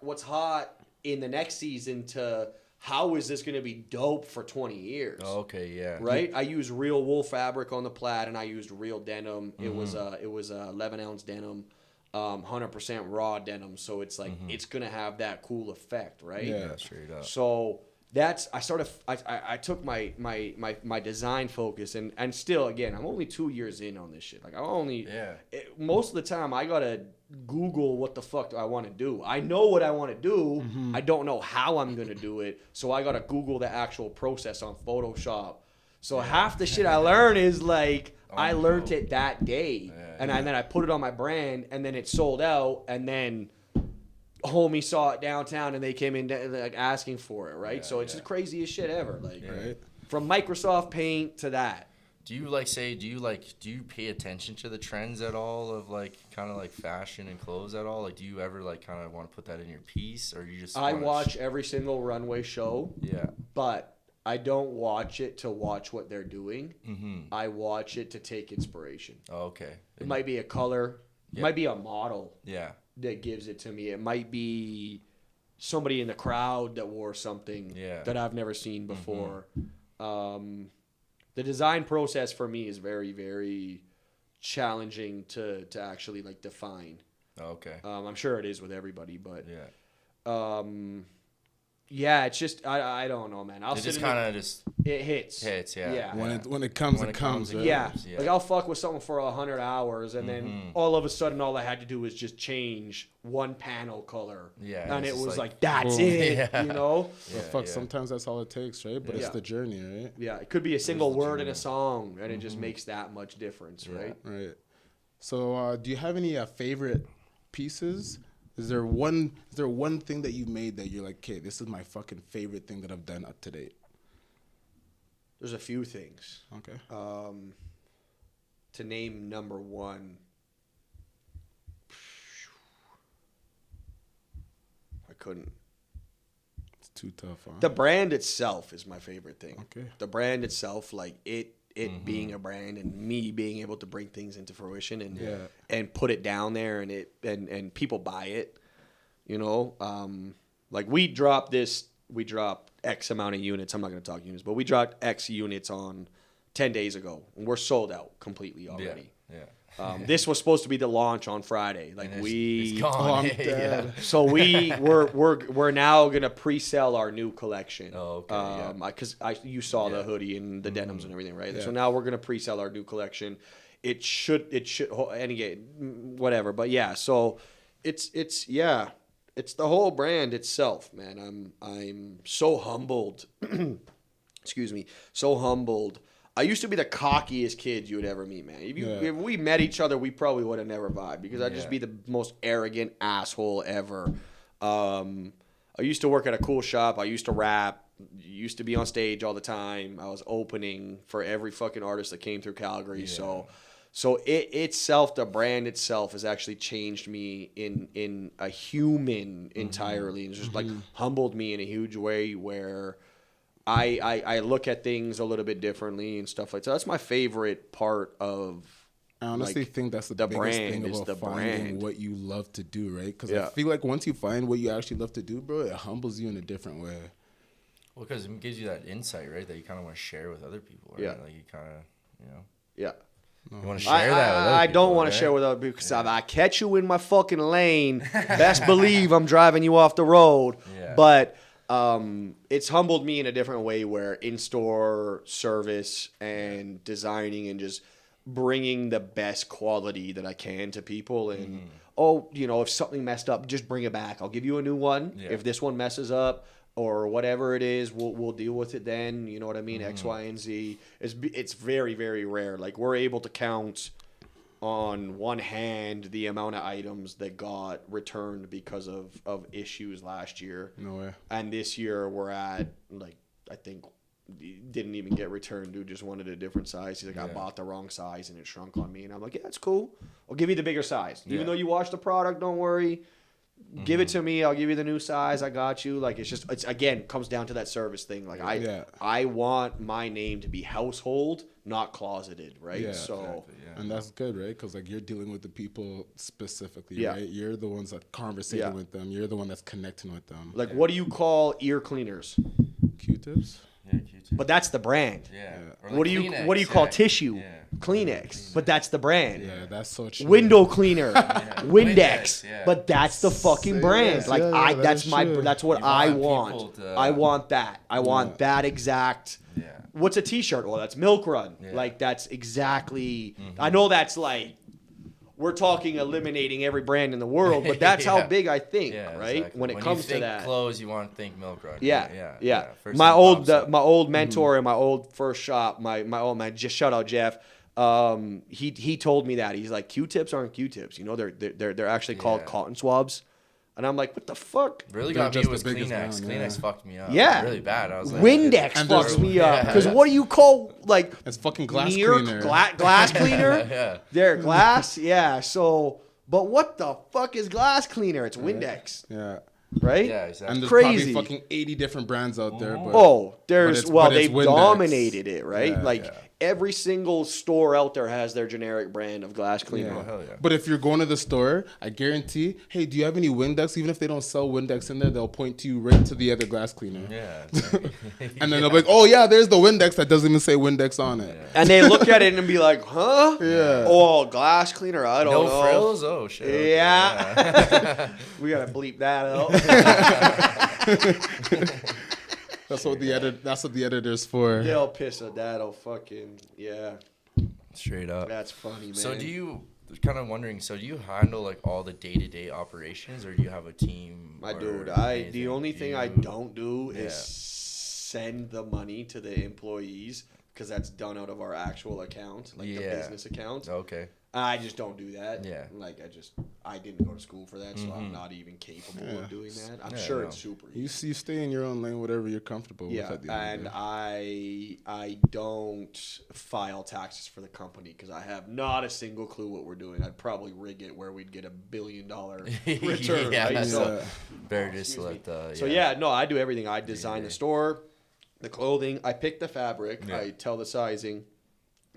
in the next season to how is this going to be dope for 20 years. Okay, yeah. Right. I used real wool fabric on the plaid, and I used real denim. It was 11 ounce denim. 100% raw denim, so it's like it's gonna have that cool effect, right? Yeah, straight up. So I took my design focus and still, again, I'm only 2 years in on this shit. Like most of the time I gotta Google what the fuck do I want to do. I know what I want to do. I don't know how I'm gonna do it, so I gotta Google the actual process on Photoshop. So half the shit I learn is like I learned it that day, and then I put it on my brand, and then it sold out, and then homie saw it downtown and they came in like asking for it, right? So it's the craziest shit ever, like from Microsoft Paint to that. Do you pay attention to the trends at all of like kind of like fashion and clothes at all? Like do you ever like kind of want to put that in your piece, or you just I watch every single runway show, but I don't watch it to watch what they're doing. I watch it to take inspiration. Oh, okay. It might be a color, it might be a model that gives it to me. It might be somebody in the crowd that wore something that I've never seen before. The design process for me is very, very challenging to actually like define. Okay. I'm sure it is with everybody, but it's just I don't know, man. It hits. Yeah. When it comes, it comes. Right? Yeah. Like I'll fuck with something for 100 hours, and then all of a sudden, all I had to do was just change one panel color. Yeah. And it was like that's it. You know. Sometimes that's all it takes, right? But it's the journey, right? Yeah. It could be a single word in a song, and it just makes that much difference, right? Right. So, do you have any favorite pieces? Is there one thing that you made that you're like, okay, this is my fucking favorite thing that I've done up to date? There's a few things. Okay. To name number one, I couldn't. It's too tough, huh? The brand itself is my favorite thing. Okay. The brand itself, like it being a brand and me being able to bring things into fruition and put it down there and people buy it, you know. Like we dropped X amount of units. I'm not going to talk units, but we dropped X units on 10 days ago, and we're sold out completely already. This was supposed to be the launch on Friday. Like it's gone. So we're now gonna pre-sell our new collection. Oh, okay. Because you saw the hoodie and the denims and everything, right? So now we're gonna pre-sell our new collection. It should whatever. But yeah, so it's the whole brand itself, man. I'm so humbled. Excuse me, so humbled. I used to be the cockiest kid you would ever meet, man. If we met each other, we probably would have never vibed because I'd just be the most arrogant asshole ever. I used to work at a cool shop. I used to rap. Used to be on stage all the time. I was opening for every fucking artist that came through Calgary. Yeah. So it itself, the brand itself, has actually changed me in a human entirely, and just like humbled me in a huge way where I look at things a little bit differently and stuff like that. That's my favorite part of. I honestly think that's the biggest thing about finding what you love to do, right? Because I feel like once you find what you actually love to do, bro, it humbles you in a different way. Well, because it gives you that insight, right, that you kind of want to share with other people, right? Like you kind of, Yeah. You want to share that with other people, I don't want to share with other people because if I catch you in my fucking lane, best believe I'm driving you off the road. Yeah. But it's humbled me in a different way where in-store service and designing and just bringing the best quality that I can to people. And, if something messed up, just bring it back. I'll give you a new one. Yeah. If this one messes up, or whatever it is, we'll deal with it then. You know what I mean? X, Y, and Z. It's very, very rare. Like, we're able to count on one hand the amount of items that got returned because of issues last year. No way. And this year we're at, like, I think didn't even get returned. Dude just wanted a different size. He's like, I bought the wrong size and it shrunk on me. And I'm like, yeah, it's cool. I'll give you the bigger size. Even though you washed the product, don't worry. Give it to me. I'll give you the new size. I got you. Like, it's again, comes down to that service thing. Like, I want my name to be household, not closeted, right? Yeah, so, exactly, and that's good, right? Because like you're dealing with the people specifically, right? You're the ones that conversating with them. You're the one that's connecting with them. Like, what do you call ear cleaners? Q-tips. Yeah, Q-tips. But that's the brand. Yeah. Like what do you call tissue? Yeah. Kleenex. But that's the brand. Yeah, that's so true. Window cleaner. Windex. Yeah. But that's the fucking brand. Like that's what I want. I want that. I want that exact. Yeah. What's a t-shirt? Well, that's Milk Run. Yeah. Like that's exactly. I know that's like we're talking eliminating every brand in the world, but that's how big I think, right? Exactly. When it comes to that. Clothes, you want to think Milk Run. Yeah. My old mentor in my old first shop, my old man, just shout out Jeff. He told me that he's like Q-tips aren't Q-tips, they're actually called cotton swabs, and I'm like, what the fuck? Really got me was Kleenex. Kleenex fucked me up. Yeah, really bad. I was like, Windex fucks me up because what do you call like? It's fucking glass cleaner. Glass cleaner. They're glass. Yeah. So, but what the fuck is glass cleaner? It's Windex. Yeah. Right? Yeah, exactly. And there's probably fucking 80 different brands out there. But, they've dominated it, right? Every single store out there has their generic brand of glass cleaner. Yeah. Hell yeah. But if you're going to the store, I guarantee, hey, do you have any Windex? Even if they don't sell Windex in there, they'll point to you right to the other glass cleaner. Yeah. And then they'll be like, oh, yeah, there's the Windex that doesn't even say Windex on it. Yeah. And they look at it and be like, huh? Yeah. Oh, glass cleaner? I don't know. No frills? Oh, shit. Yeah. We got to bleep that out. That's what the editor's for. They'll piss at that. Straight up. That's funny, man. So do you handle like all the day-to-day operations, or do you have a team? The only thing I don't do is send the money to the employees, because that's done out of our actual account, like the business account. Okay. I just don't do that. Yeah. Like I didn't go to school for that, so I'm not even capable of doing that. I'm sure it's super easy. You stay in your own lane, whatever you're comfortable with. Yeah, and I don't file taxes for the company because I have not a single clue what we're doing. I'd probably rig it where we'd get $1 billion return. Right? So, better just let the. So I do everything. I design the store, the clothing. I pick the fabric. Yeah. I tell the sizing.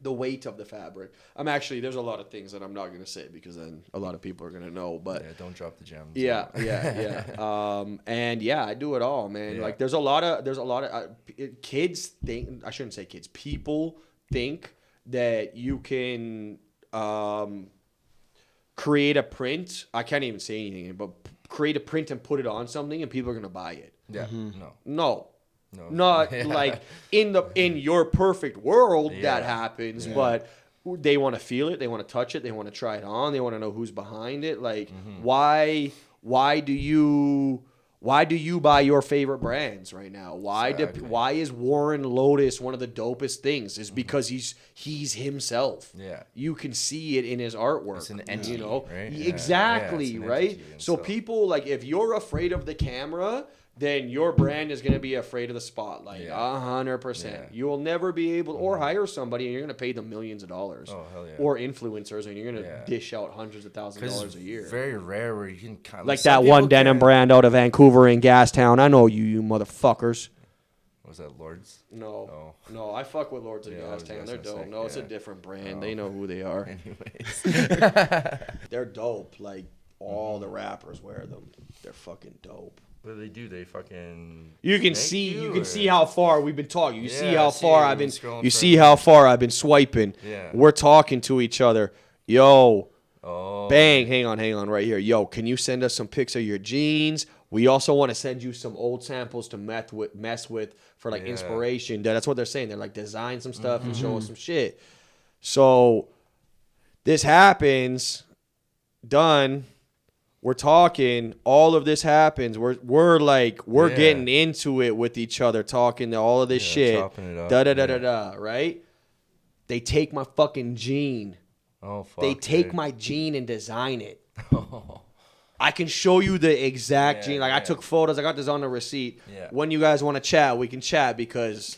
The weight of the fabric. There's a lot of things that I'm not going to say because then a lot of people are going to know. But don't drop the gems. Yeah. And I do it all, man. Yeah. Like there's a lot of kids think. I shouldn't say kids. People think that you can create a print. I can't even say anything, but create a print and put it on something, and people are going to buy it. Yeah. No. Not like in your perfect world that happens, but they want to feel it, they want to touch it, they want to try it on, they want to know who's behind it. Like why do you Why do you buy your favorite brands right now? Why is Warren Lotus one of the dopest things? Is because he's himself. Yeah. You can see it in his artwork. It's an entity, you know? right? Exactly, yeah, right? So people, like, if you're afraid of the camera, then your brand is going to be afraid of the spotlight. 100%. Yeah. You will never be able, or hire somebody and you're going to pay them millions of dollars. Oh, hell yeah. Or influencers and you're going to dish out hundreds of thousands of dollars a year. It's very rare where you can kind of... Like that one denim brand out of Vancouver in Gastown. I know you motherfuckers. Was that Lords? No. No, I fuck with Lords of Gastown. They're dope. No, it's a different brand. They know who they are. Anyways. They're dope. Like, all the rappers wear them. They're fucking dope. What do they do? They fucking... You can see how far we've been talking. You see how far I've been swiping. Yeah. We're talking to each other. Yo. Oh. Bang. Hang on right here. Yo, can you send us some pics of your jeans? We also want to send you some old samples to mess with for like inspiration. That's what they're saying. They're like, design some stuff and show us some shit. So this happens. Done. We're talking. All of this happens. We're getting into it with each other, talking to all of this shit. Right? They take my fucking gene. Oh fuck. They take my gene and design it. I can show you the exact gene. Like I took photos. I got this on the receipt. Yeah. When you guys want to chat, we can chat because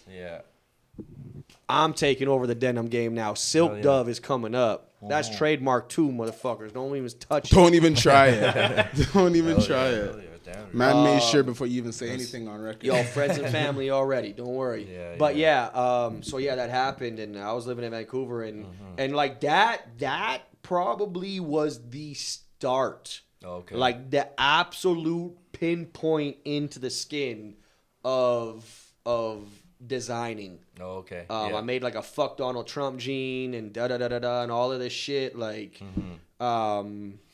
I'm taking over the denim game now. Silk Dove is coming up. That's trademark too, motherfuckers. Don't even touch it. Don't even try it. Don't even try it. Man made sure before you even say anything on record. Yo, friends and family already. Don't worry. So that happened, and I was living in Vancouver, and like that probably was the start. Okay. Like the absolute pinpoint into the skin of designing. Oh, okay. I made like a fuck Donald Trump gene and and all of this shit. Like, I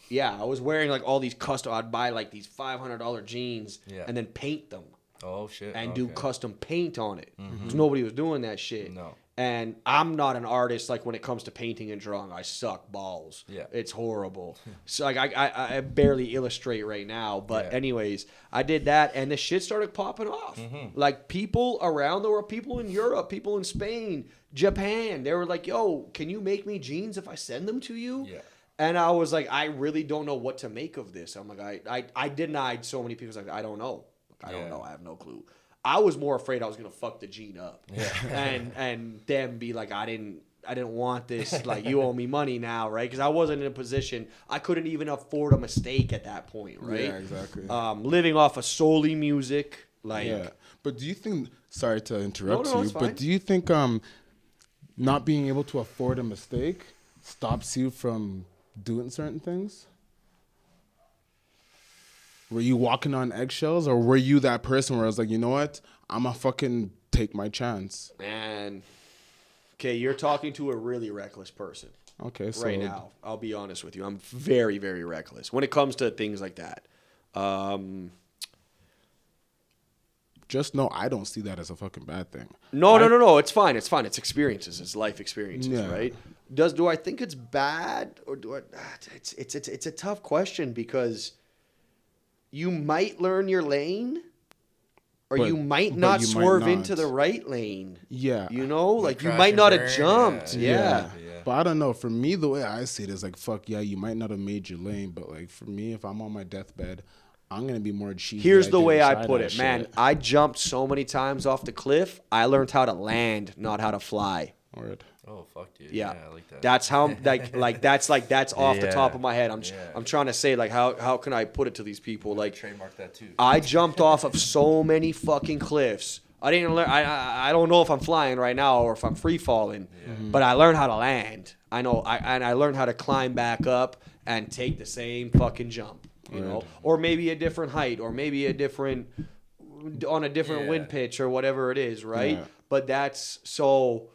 was wearing like all these custom. I'd buy like these $500 jeans and then paint them. Oh shit. And do custom paint on it. Because nobody was doing that shit. No. And I'm not an artist, like when it comes to painting and drawing. I suck balls. Yeah. It's horrible. So like I barely illustrate right now. But anyways, I did that and the shit started popping off. Like people around the world, people in Europe, people in Spain, Japan, they were like, yo, can you make me jeans if I send them to you? Yeah. And I was like, I really don't know what to make of this. I'm like, I denied so many people. Like, I don't know. I don't know. I have no clue. I was more afraid I was gonna fuck the gene up, and them be like, I didn't want this. Like, you owe me money now, right? Because I wasn't in a position. I couldn't even afford a mistake at that point, right? Yeah, exactly. Living off of solely music, like. Yeah. But do you think? Sorry to interrupt you, but do you think not being able to afford a mistake stops you from doing certain things? Were you walking on eggshells, or were you that person where I was like, you know what, I'm gonna fucking take my chance? Man, okay, you're talking to a really reckless person. Okay, so right now, I'll be honest with you, I'm very, very reckless when it comes to things like that. Just know I don't see that as a fucking bad thing. No. It's fine. It's fine. It's experiences. It's life experiences, right? Do I think it's bad, or do I? It's a tough question because you might learn your lane, or you might not swerve into the right lane. Yeah. You know, like you might not have jumped. Yeah. But I don't know. For me, the way I see it is like, fuck yeah, you might not have made your lane, but like for me, if I'm on my deathbed, I'm going to be more cheesy. Here's the way I put it, man. I jumped so many times off the cliff, I learned how to land, not how to fly. Word. Oh fuck, dude. Yeah, I like that. That's how that's off the top of my head. I'm trying to say like how can I put it to these people? Like trademark that too. I jumped off of so many fucking cliffs. I didn't learn. I don't know if I'm flying right now or if I'm free falling, but I learned how to land. I know. I learned how to climb back up and take the same fucking jump. You know, or maybe a different height, or maybe a different wind pitch or whatever it is, right? Yeah. But that's so.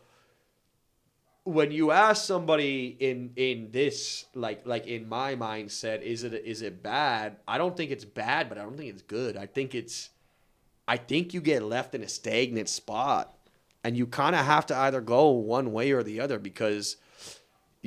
When you ask somebody in this like in my mindset, is it bad? I don't think it's bad, but I don't think it's good. I think you get left in a stagnant spot, and you kind of have to either go one way or the other because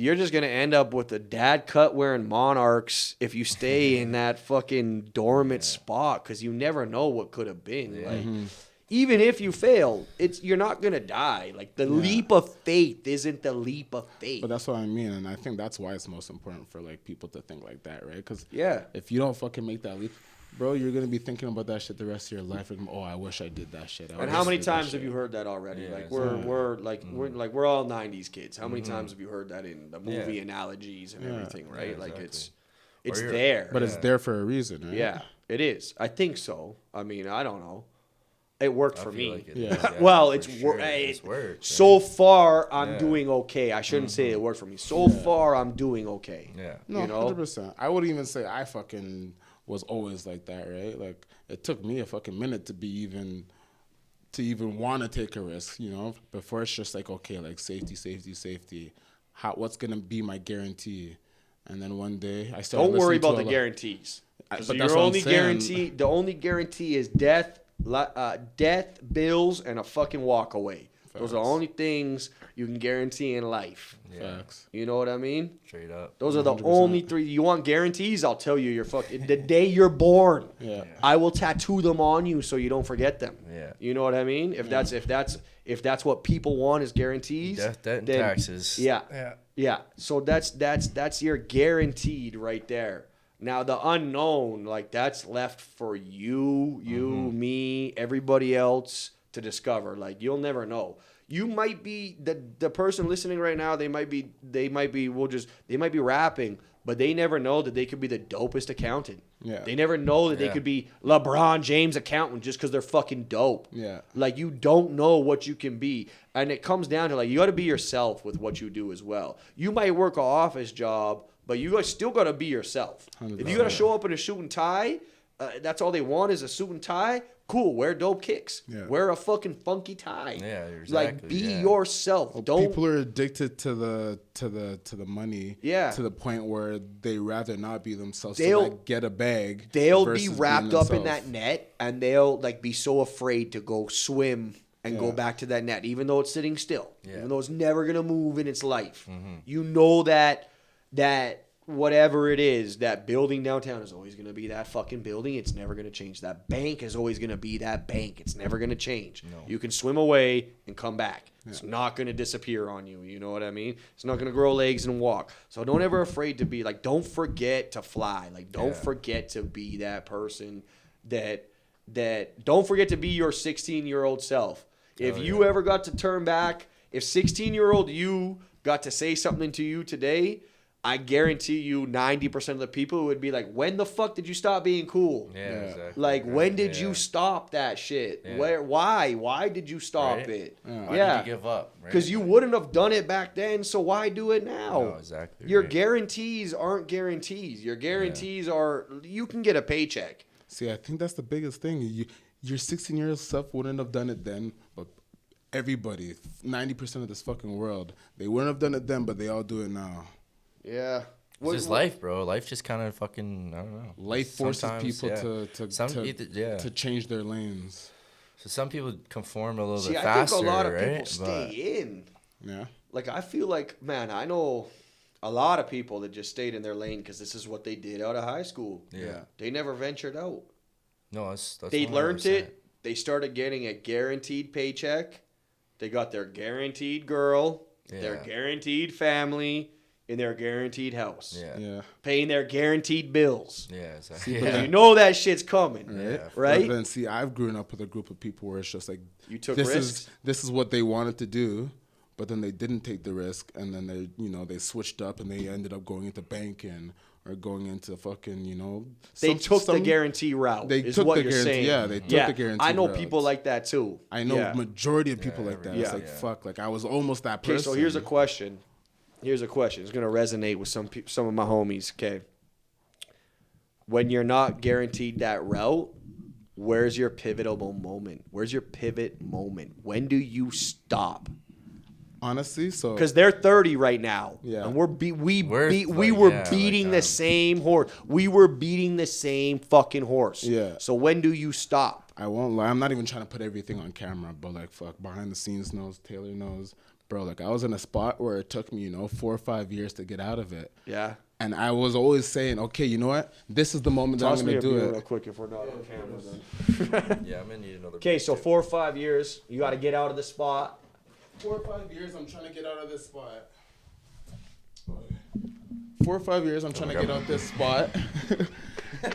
you're just going to end up with a dad cut wearing Monarchs if you stay in that fucking dormant spot, because you never know what could have been. Like, even if you fail, you're not going to die. Like, the leap of faith isn't the leap of faith. But that's what I mean, and I think that's why it's most important for, like, people to think like that, right? Because if you don't fucking make that leap, bro, you're going to be thinking about that shit the rest of your life. And, I wish I did that shit. And how many times have you heard that already? Yeah, like, we're all 90s kids. How many times have you heard that in the movie analogies and everything, right? Yeah, like, exactly. it's there. But it's there for a reason, right? Yeah, it is. I think so. I mean, I don't know. It worked for me. Like it Well, it's worked. So far, I'm doing okay. I shouldn't say it worked for me. So far, I'm doing okay. Yeah. No, you know? 100%. I wouldn't even say I fucking was always like that, right? Like, it took me a fucking minute to even want to take a risk, you know? Before it's just like, okay, like, safety. What's going to be my guarantee? And then one day I started. Don't worry about the guarantees. But your only guarantee, the only guarantee is death, bills, and a fucking walk away. Facts. Those are the only things you can guarantee in life. Yeah. Facts. You know what I mean? Straight up. Those are the 100%. Only three. You want guarantees? I'll tell you. You're fucking the day you're born. Yeah. I will tattoo them on you so you don't forget them. Yeah. You know what I mean? If that's what people want is guarantees. Death, debt, and taxes. Yeah. Yeah. Yeah. So that's your guaranteed right there. Now, the unknown, like, that's left for you, me, everybody else to discover. Like, you'll never know. You might be the person listening right now. They might be rapping, but they never know that they could be the dopest accountant. Yeah. They never know that they could be LeBron James accountant just because they're fucking dope. Yeah. Like, you don't know what you can be. And it comes down to, like, you got to be yourself with what you do as well. You might work an office job, but you still got to be yourself. 100%. If you got to show up in a suit and tie, that's all they want is a suit and tie. Cool, wear dope kicks. Yeah. Wear a fucking funky tie. Yeah, exactly. Like, be yourself. Well, people are addicted to the money. Yeah. To the point where they rather not be themselves. They'll like get a bag. They'll be wrapped up in that net, and they'll like be so afraid to go swim and go back to that net, even though it's sitting still, even though it's never gonna move in its life. Mm-hmm. You know that whatever it is, that building downtown is always going to be that fucking building. It's never going to change. That bank is always going to be that bank. It's never going to change. No. You can swim away and come back. Yeah. It's not going to disappear on you. You know what I mean? It's not going to grow legs and walk. So don't ever afraid to be like, don't forget to fly. Like, don't forget to be that person that don't forget to be your 16-year-old self. If you ever got to turn back, if 16-year-old you got to say something to you today, I guarantee you 90% of the people would be like, when the fuck did you stop being cool? Yeah, exactly. Like, when did you stop that shit? Yeah. Why did you stop it? Why did you give up? Because you wouldn't have done it back then, so why do it now? No, exactly. Your guarantees aren't guarantees. Your guarantees are, you can get a paycheck. See, I think that's the biggest thing. Your 16-year-old self wouldn't have done it then, but everybody, 90% of this fucking world, they wouldn't have done it then, but they all do it now. Yeah. It's just life, bro. Life just kind of fucking, I don't know. Life forces people to change their lanes. So some people conform a little bit faster, I think a lot of right? people stay in. Yeah. Like, I feel like, man, I know a lot of people that just stayed in their lane because this is what they did out of high school. Yeah. They never ventured out. No, that's they learned it. They started getting a guaranteed paycheck. They got their guaranteed girl, their guaranteed family, in their guaranteed house. Yeah. Paying their guaranteed bills. Yeah, exactly. Because you know that shit's coming. Right? But then, see, I've grown up with a group of people where it's just like, you took risks. This is what they wanted to do, but then they didn't take the risk, and then they switched up, and they ended up going into banking or going into fucking, they took the guarantee route. They took the guarantee. Saying. Yeah, they took the guarantee. I know route. People like that too. I know majority of people like that. It's like fuck. Like I was almost that person. Okay, so here's a question. It's gonna resonate with some of my homies. Okay, when you're not guaranteed that route, where's your pivotal moment? Where's your pivot moment? When do you stop? Honestly, so because they're 30 right now, and we were beating the same horse. We were beating the same fucking horse. Yeah. So when do you stop? I won't lie. I'm not even trying to put everything on camera, but like fuck, behind the scenes knows, Taylor knows. bro, like I was in a spot where it took me, 4 or 5 years to get out of it. Yeah. And I was always saying, okay, you know what? This is the moment that I'm going to do it. Real quick if we're not on camera then. Yeah, I'm going to need another. Okay, so 4 or 5 years, you got to get out of the spot. 4 or 5 years, I'm trying to get out of this spot. 4 or 5 years, I'm trying to get out this spot.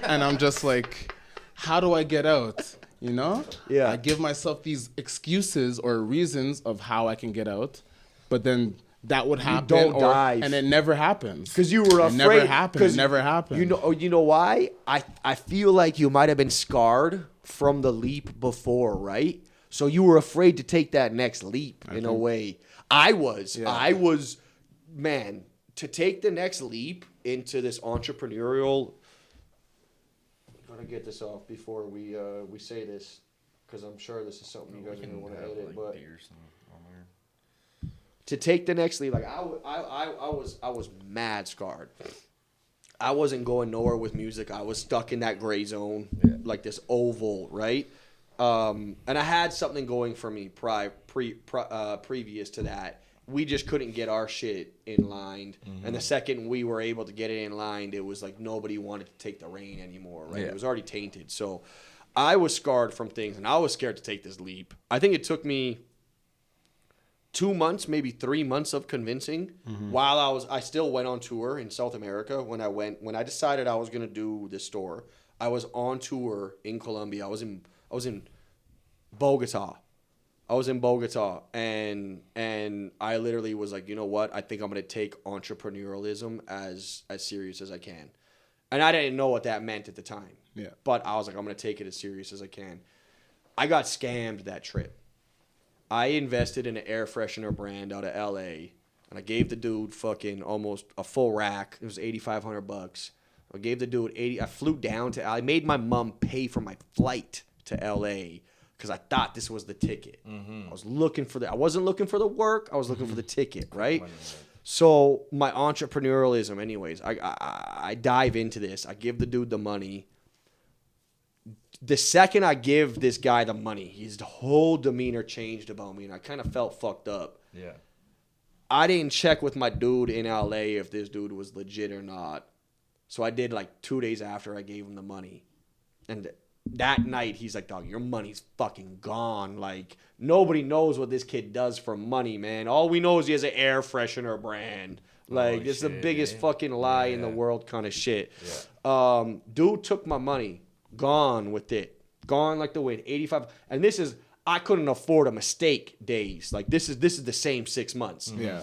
And I'm just like, how do I get out? Yeah. I give myself these excuses or reasons of how I can get out, but then that would happen, dive. And it never happens. Because you were afraid. It never happened. It never happened. You know why? I feel like you might have been scarred from the leap before, right? So you were afraid to take that next leap in a way. I was, man, to take the next leap into this entrepreneurial. I'm gonna get this off before we say this, because I'm sure this is something you guys are gonna want to edit. But to take the next leap, like I was mad scarred. I wasn't going nowhere with music. I was stuck in that gray zone, like this oval, right? And I had something going for me previous to that. We just couldn't get our shit in line. Mm-hmm. And the second we were able to get it in line, it was like nobody wanted to take the reign anymore, right? Yeah. It was already tainted. So I was scarred from things, and I was scared to take this leap. I think it took me 2 months, maybe 3 months of convincing. Mm-hmm. While I still went on tour in South America. When I decided I was going to do this tour, I was on tour in Colombia. I was in Bogota. And I literally was like, you know what? I think I'm going to take entrepreneurialism as serious as I can. And I didn't know what that meant at the time. Yeah. But I was like, I'm going to take it as serious as I can. I got scammed that trip. I invested in an air freshener brand out of LA, and I gave the dude fucking almost a full rack. It was $8,500. I gave the dude I flew down to I made my mom pay for my flight to LA. Because I thought this was the ticket. Mm-hmm. I wasn't looking for the work. I was looking for the ticket, right? So my entrepreneurialism, anyways, I dive into this. I give the dude the money. The second I give this guy the money, his whole demeanor changed about me, and I kind of felt fucked up. Yeah. I didn't check with my dude in LA if this dude was legit or not. So I did like 2 days after I gave him the money. And that night, he's like, dog, your money's fucking gone. Like, nobody knows what this kid does for money, man. All we know is he has an air freshener brand. Like, it's the biggest fucking lie in the world kind of shit. Yeah. Dude took my money. Gone with it. Gone like the wind. 85. And this is, I couldn't afford a mistake days. Like, this is the same 6 months. Yeah.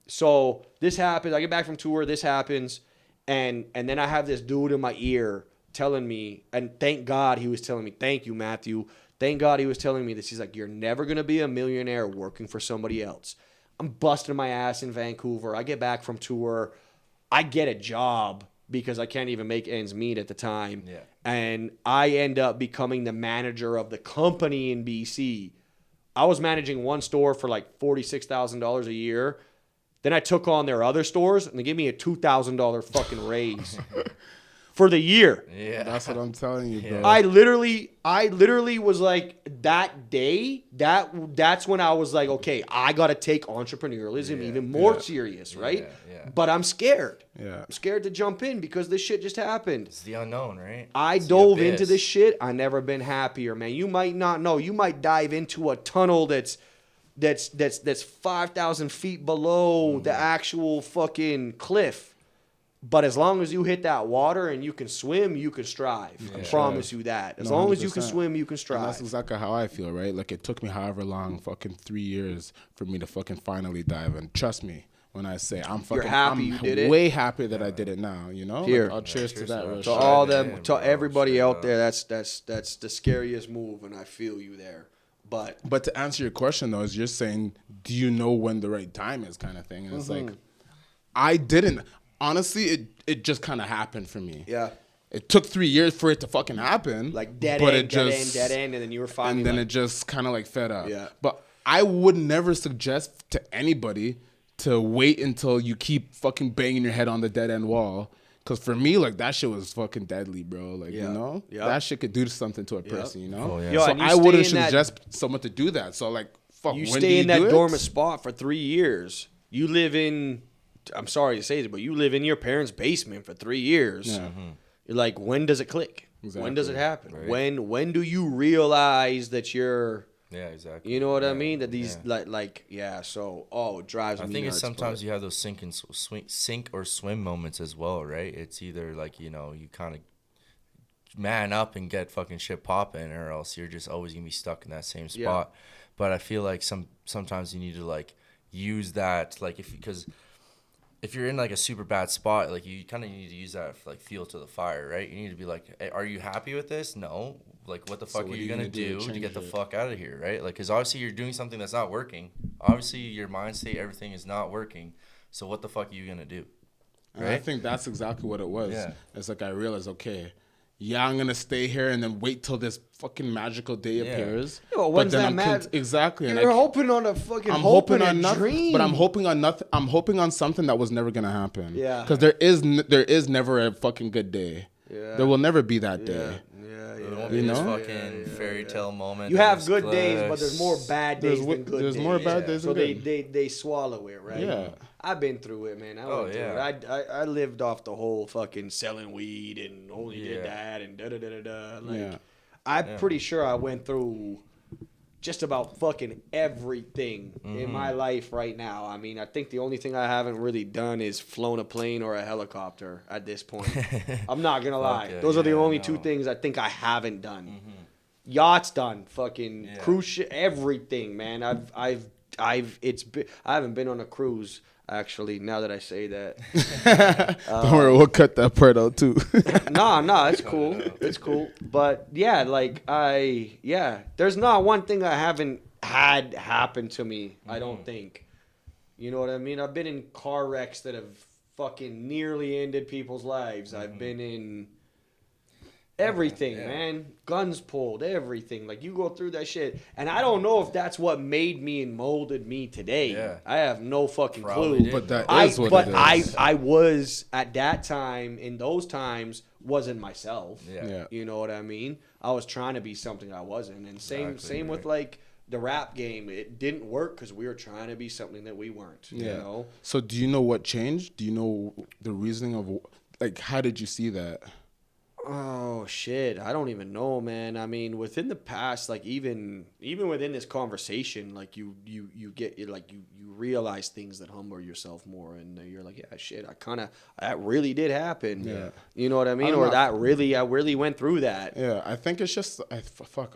So this happens. I get back from tour. This happens. And then I have this dude in my ear telling me, and thank God he was telling me, thank you, Matthew. Thank God he was telling me this. He's like, you're never going to be a millionaire working for somebody else. I'm busting my ass in Vancouver. I get back from tour. I get a job because I can't even make ends meet at the time. Yeah. And I end up becoming the manager of the company in BC. I was managing one store for like $46,000 a year. Then I took on their other stores, and they gave me a $2,000 fucking raise. For the year. Yeah. That's what I'm telling you, bro. I literally was like, that day, that's when I was like, okay, I got to take entrepreneurialism even more serious, right? Yeah. But I'm scared. Yeah. I'm scared to jump in because this shit just happened. It's the unknown, right? I dove into this shit. I never been happier, man. You might not know. You might dive into a tunnel that's 5,000 feet below the actual fucking cliff. But as long as you hit that water and you can swim, you can strive. I promise you that. As long as you can swim, you can strive. And that's exactly how I feel, right? Like, it took me however long, fucking 3 years for me to fucking finally dive in. Trust me when I say I'm fucking way happy that I did it now, you know? Here. Like, I'll cheers to that. To all them, to everybody out there, that's the scariest move, and I feel you there. But to answer your question, though, is you're saying, do you know when the right time is kind of thing? And it's like, I didn't. Honestly, it just kind of happened for me. Yeah. It took 3 years for it to fucking happen. Like dead end, and then you were finally. And then it just kind of like fed up. Yeah. But I would never suggest to anybody to wait until you keep fucking banging your head on the dead end wall. Because for me, like, that shit was fucking deadly, bro. Like, you know? That shit could do something to a person, you know? Oh, yeah. So I wouldn't suggest someone to do that. So, like, fuck. You when stay do in that do it? dormant spot for 3 years. You live in, I'm sorry to say this, but you live in your parents' basement for 3 years. Yeah. You're like, when does it click? When does it Exactly. happen? Right. When do you realize that you're, Yeah, exactly. you know what I Yeah, mean? That these yeah. so it drives me I think it's nuts, sometimes but- you have those sink or swim moments as well, right? It's either like, you know, you kind of man up and get fucking shit popping, or else you're just always gonna be stuck in that same spot. But I feel like sometimes you need to like use that, like because if you're in like a super bad spot, like you kind of need to use that like fuel to the fire, right? You need to be like, hey, are you happy with this? No. Like, what the fuck are you gonna do to get the fuck out of here, right? Like, because obviously you're doing something that's not working. Obviously your mind state, everything is not working. So what the fuck are you gonna do? And I think that's exactly what it was. Yeah. It's like I realized, okay, yeah, I'm gonna stay here and then wait till this fucking magical day appears. Yeah, well, when's that exactly? You're hoping on a fucking I'm hoping on nothing, dream. But I'm hoping on nothing. I'm hoping on something that was never gonna happen. Yeah. Because there is never a fucking good day. Yeah. There will never be that day. There won't be this fucking fairy tale moment. You have good days, but there's more bad days than good days. There's more bad days so than good. they swallow it, right? Yeah. I've been through it, man. I went through it. I lived off the whole fucking selling weed and only did that and da-da-da-da-da. Like, I'm pretty sure I went through just about fucking everything in my life right now. I mean, I think the only thing I haven't really done is flown a plane or a helicopter at this point. I'm not gonna lie. Those are the only two things I think I haven't done. Yachts done, fucking cruise ship, everything, man. I haven't been on a cruise actually. Now that I say that, Don't worry, we'll cut that part out too. nah, it's cool. It's cool. But yeah, like there's not one thing I haven't had happen to me. I don't think. You know what I mean? I've been in car wrecks that have fucking nearly ended people's lives. I've been in everything, man. Guns pulled, everything. Like, you go through that shit. And I don't know if that's what made me and molded me today. Yeah. I have no fucking Probably clue. did. But that I is what it is. I was, at that time, in those times, wasn't myself. Yeah. You know what I mean? I was trying to be something I wasn't. And same with, like, the rap game. It didn't work because we were trying to be something that we weren't. You know? So do you know what changed? Do you know the reasoning of, like, how did you see that? Oh shit, I don't even know, man. I mean, within the past, like even within this conversation, like you get like you realize things that humble yourself more, and you're like, yeah, shit, that really did happen. Yeah. You know what I mean? Or I really went through that. Yeah, I think it's just,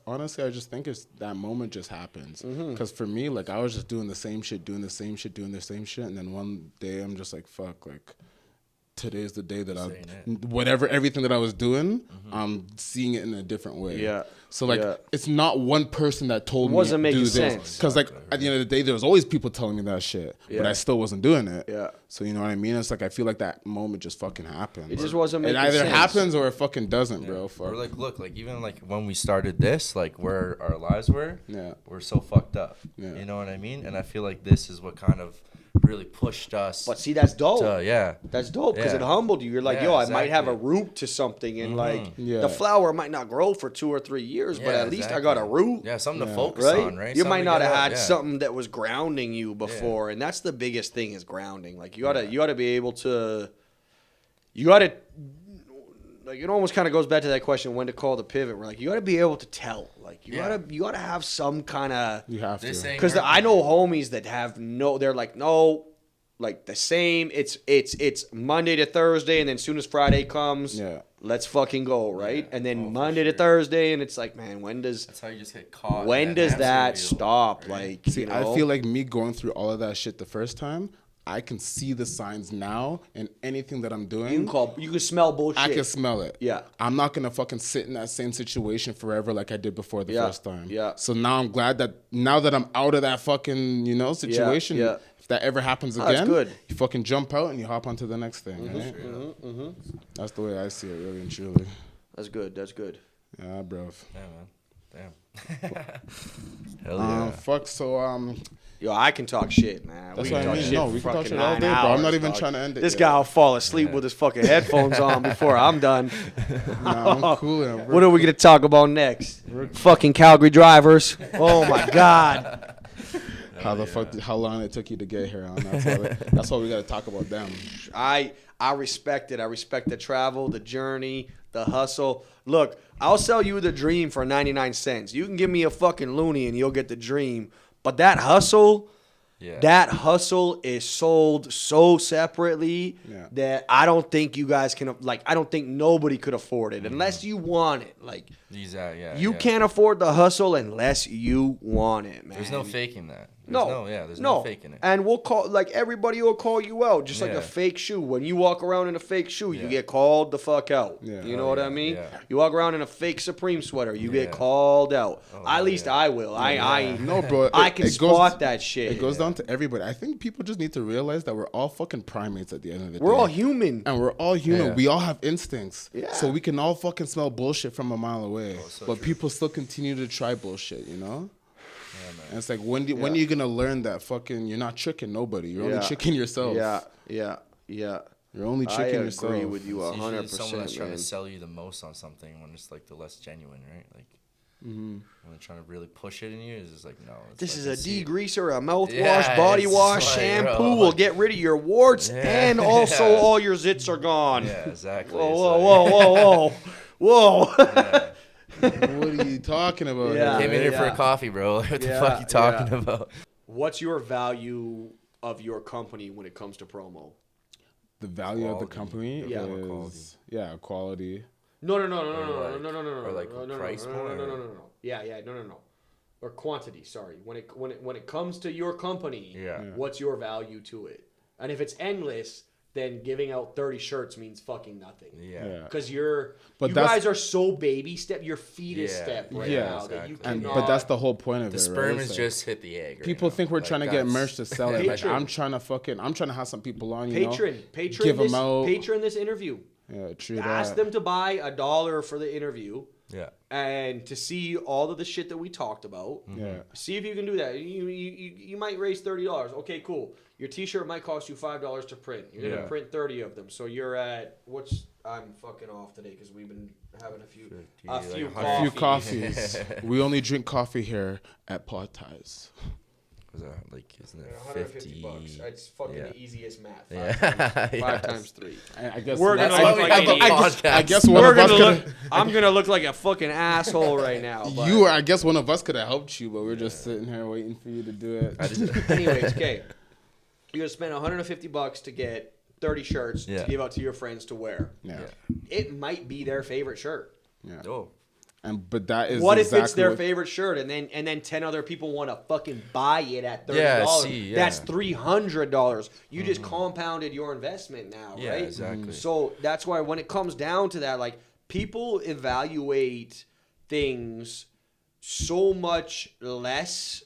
honestly, I just think it's that moment just happens. Because for me, like, I was just doing the same shit, and then one day I'm just like, fuck, like, today's the day that everything that I was doing, I'm seeing it in a different way. Yeah. So, like, it's not one person that told me wasn't to making do this. sense. Because, like, at the end of the day, there was always people telling me that shit, but I still wasn't doing it. Yeah. So, you know what I mean? It's like, I feel like that moment just fucking happened. It just wasn't making sense. It either sense. happens or it fucking doesn't, bro. Fuck. Or like, look, like even like when we started this, like where our lives were, we're so fucked up. Yeah. You know what I mean? And I feel like this is what kind of really pushed us. But see, that's dope. Yeah. That's dope because it humbled you. You're like, Yeah, yo, I exactly. might have a root to something, and like the flower might not grow for 2 or 3 years, but at least I got a root. Yeah, something to focus Right? on, right? You Something might to not get have out, had something that was grounding you before, and that's the biggest thing is grounding. Like you gotta be able to, like, it almost kind of goes back to that question when to call the pivot. We're like, you gotta be able to tell. Like you gotta have some kind of. You have to. Because I know homies that have they're like, no, like the same. It's Monday to Thursday, and then as soon as Friday comes, let's fucking go, right? And then Monday to Thursday, and it's like, man, when does that's how you just get caught? When does that stop? Right? Like, see, you know? I feel like me going through all of that shit the first time, I can see the signs now, and anything that I'm doing, you can smell bullshit. I can smell it. Yeah. I'm not gonna fucking sit in that same situation forever like I did before the first time. Yeah. So now I'm glad that now that I'm out of that fucking situation. Yeah. If that ever happens That's again, good. you fucking jump out and you hop onto the next thing. Right? That's the way I see it, really and truly. That's good. That's good. Yeah, bro. Yeah, man. Damn. Hell yeah. Fuck. So Yo, I can talk shit, man. That's We can what I talk mean. shit No, for we can talk fucking shit all 9 day, bro. I'm hours, not even dog. trying to end it This yet. guy will fall asleep with his fucking headphones on before I'm done. Nah, I'm cool. What are we gonna talk about next? Fucking Calgary drivers. Oh my god. How long it took you to get here? That's why we got to talk about them. I respect it. I respect the travel, the journey, the hustle. Look, I'll sell you the dream for 99 cents. You can give me a fucking loony and you'll get the dream. But that hustle, is sold so separately that I don't think you guys can, I don't think nobody could afford it unless you want it. You can't afford the hustle unless you want it, man. There's no faking that. There's no faking it. And we'll call, everybody will call you out, just like a fake shoe. When you walk around in a fake shoe, you get called the fuck out. Yeah. You know what I mean? Yeah. You walk around in a fake Supreme sweater, you get called out. At least I will. No, bro. I can spot that shit. It goes down to everybody. I think people just need to realize that we're all fucking primates at the end of the day. We're all human. And we're all human. Yeah. We all have instincts. Yeah. So we can all fucking smell bullshit from a mile away. But people still continue to try bullshit, you know? Yeah, and it's like, when are you going to learn that fucking you're not tricking nobody? You're only tricking yourself. Yeah. You're only tricking yourself. I agree with you 100%. Someone that's trying to sell you the most on something when it's the less genuine, right? When they're trying to really push it in you, it's just no. This is a degreaser, a mouthwash, body wash, shampoo will get rid of your warts and also all your zits are gone. Yeah, exactly. Whoa. Yeah. What are you talking about? Yeah, came in here for a coffee, bro. What the fuck are you talking about? What's your value of your company when it comes to promo? The value of the company is quality. No. Or price point. No. Yeah, no. Or quantity. Sorry. When it comes to your company, what's your value to it? And if it's endless, then giving out 30 shirts means fucking nothing. Yeah. Because you guys are so baby step, your fetus step now exactly. that you cannot. But that's the whole point of the it. Sperm right? has just hit the egg. People think we're trying to get merch to sell it. I'm trying to have some people on. Patron give them out. Patron this interview. Yeah, true. Ask them to buy $1 for the interview. Yeah. And to see all of the shit that we talked about. Yeah. See if you can do that. You might raise $30. Okay, cool. Your T-shirt might cost you $5 to print. You're gonna print 30 of them. So you're at I'm fucking off today because we've been having a few coffees. We only drink coffee here at Podtiez. Was that isn't it $150? It's fucking the easiest math. 5 times 3. I guess we're gonna look like I guess one of us I'm gonna look like a fucking asshole right now. But. I guess one of us could have helped you, but we're just sitting here waiting for you to do it. Anyways, okay. You're gonna spend $150 to get 30 shirts to give out to your friends to wear. Yeah. It might be their favorite shirt. Yeah. Oh. But that is what if it's their favorite shirt and then 10 other people want to fucking buy it at $30? That's $300. You just compounded your investment now, right? Yeah, exactly. So that's why when it comes down to that, people evaluate things so much less.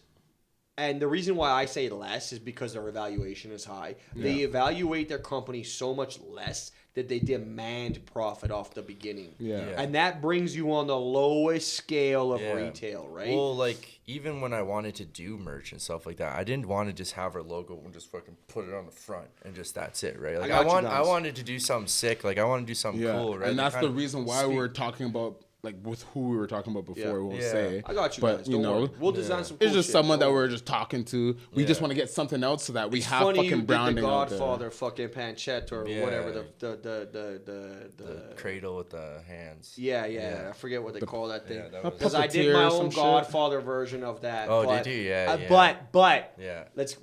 And the reason why I say less is because their evaluation is high. Yeah. They evaluate their company so much less that they demand profit off the beginning. Yeah. And that brings you on the lowest scale of retail, right? Well, even when I wanted to do merch and stuff like that, I didn't want to just have our logo and just fucking put it on the front and just that's it, right? I wanted to do something sick. I wanted to do something cool, right? And that's the reason why we're talking about with who we were talking about before, we won't say. I got you, but guys. We'll design some. Cool it's just someone that we're just talking to. We just want to get something else so that we have fucking branding out there. The Godfather, fucking pancetta or whatever the cradle with the hands. Yeah. I forget what they call that thing. Because I did my own Godfather version of that. Oh, did you? Yeah. But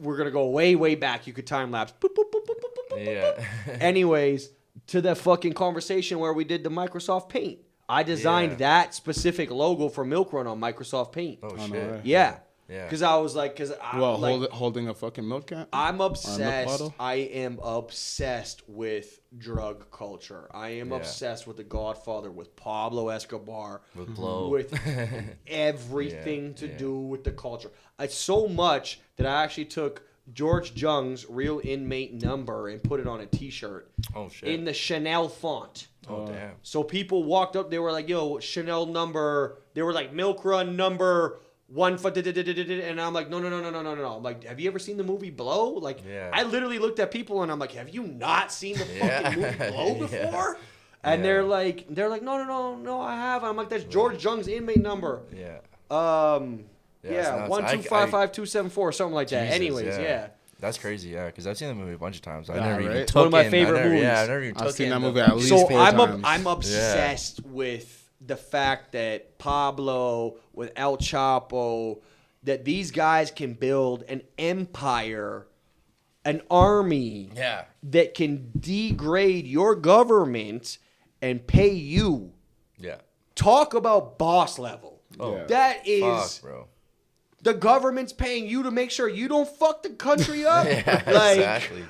we're gonna go way back. You could time lapse. Yeah. Anyways, to the fucking conversation where we did the Microsoft Paint. I designed that specific logo for Milk Run on Microsoft Paint. Oh, shit. Yeah. Because I was holding a fucking milk can? I'm obsessed. I am obsessed with drug culture. I am obsessed with The Godfather, with Pablo Escobar, with Blow, with everything to do with the culture. It's so much that I actually took George Jung's Real Inmate number and put it on a T-shirt. Oh shit! In the Chanel font. Oh damn! So people walked up, they were like, "Yo, Chanel number." They were like, "Milk Run number 1 foot," and I'm like, "No." I'm like, "Have you ever seen the movie Blow?" I literally looked at people and I'm like, "Have you not seen the fucking movie Blow before?" And they're like, "No, I have." I'm like, "That's George Jung's Inmate number." Yeah. Yeah, 1255274, something like that. Jesus, Anyways, yeah. That's crazy, yeah, because I've seen that movie a bunch of times. I Yeah, never even right? took One of my in- favorite I never, movies. Yeah, I never even took I've seen in that the movie at fucking- least So 4 times. I'm obsessed with the fact that Pablo, with El Chapo, that these guys can build an empire, an army Yeah. that can degrade your government and pay you. Yeah. Talk about boss level. Oh, Yeah. That is fuck, bro. the government's paying you to make sure you don't fuck the country up. Yeah, Like, exactly.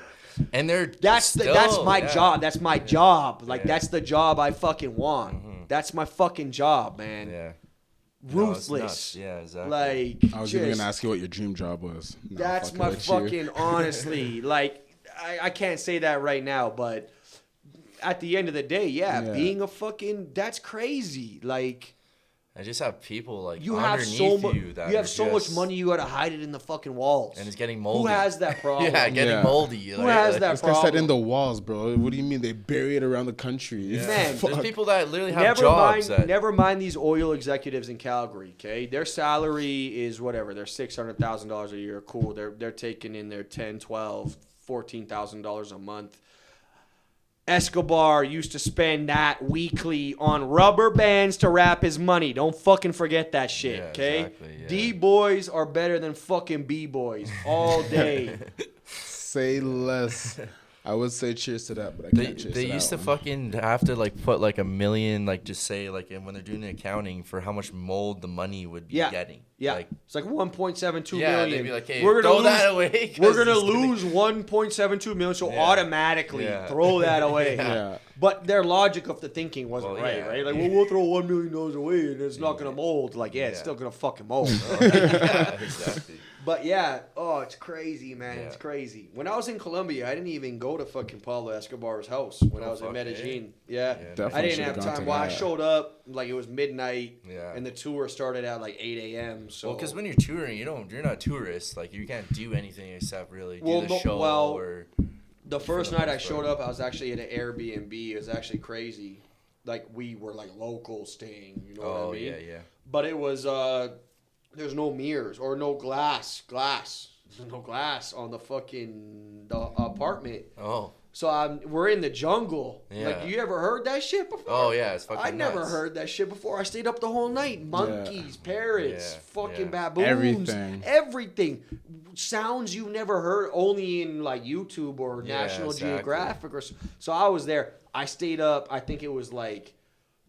And they're that's my yeah. job. That's my job. Like Yeah. that's the job I fucking want. That's my fucking job, man. Yeah. No, it's Ruthless. nuts. Yeah, exactly. Like I was even just- gonna ask you what your dream job was. No, that's fucking my with you. fucking honestly. Like I can't say that right now, but at the end of the day, yeah. being a fucking that's crazy. Like I just have people like you have underneath so much. you that You have are so much just- money. You got to hide it in the fucking walls. and it's getting moldy. Who has that problem? Yeah, getting Yeah. moldy. Who has that This guy said in problem? the walls, bro. What do you mean they bury it around the country? Yeah. Man, There's people that literally have Never jobs mind. that Never mind these oil executives in Calgary. Okay, their salary is whatever. They're $600,000 a year. Cool. They're taking in their $10, $12, $14,000 a month. Escobar used to spend that weekly on rubber bands to wrap his money. Don't fucking forget that shit, Yeah, okay? exactly, yeah. D-boys are better than fucking B-boys all day. Say less. I would say cheers to that, but I they can't cheers they to used that to one. fucking have to like put like $1 million, like just say like when they're doing the accounting for how much mold the money would be Yeah. getting. Yeah, Like, it's like 1.72 yeah, million. they'd be like, hey, we're throw gonna that lose, away. 'cause We're gonna it's gonna- lose 1.72 million, so Yeah. automatically Yeah. throw that away. Yeah. But their logic of the thinking wasn't Well, right, yeah. right? Like, well, we'll throw $1 million away and it's not gonna mold. Like, yeah, it's Yeah. still gonna fucking mold. Yeah, exactly. But yeah, oh, it's crazy, man. Yeah. It's crazy. When I was in Colombia, I didn't even go to fucking Pablo Escobar's house when I was in fuck, Medellin. Yeah. Yeah. Definitely I didn't should've have gone time. to Well, I that. showed up like it was midnight, Yeah. and the tour started at like 8 a.m. So Well, because when you're touring, you're not tourists. Like you can't do anything except really do the show or. the first the night I most showed part. up, I was actually at an Airbnb. It was actually crazy. Like we were like locals staying. You know what Oh I mean? yeah. But it was there's no mirrors or no glass. There's no glass on the fucking the apartment. Oh. So we're in the jungle. Yeah. Like, you ever heard that shit before? Oh yeah, it's fucking. I never nuts. heard that shit before. I stayed up the whole night. Monkeys, parrots, Yeah, fucking yeah. baboons, Everything. everything. Sounds you've never heard only in like YouTube or Yeah, National exactly. Geographic or so. I was there. I stayed up. I think it was like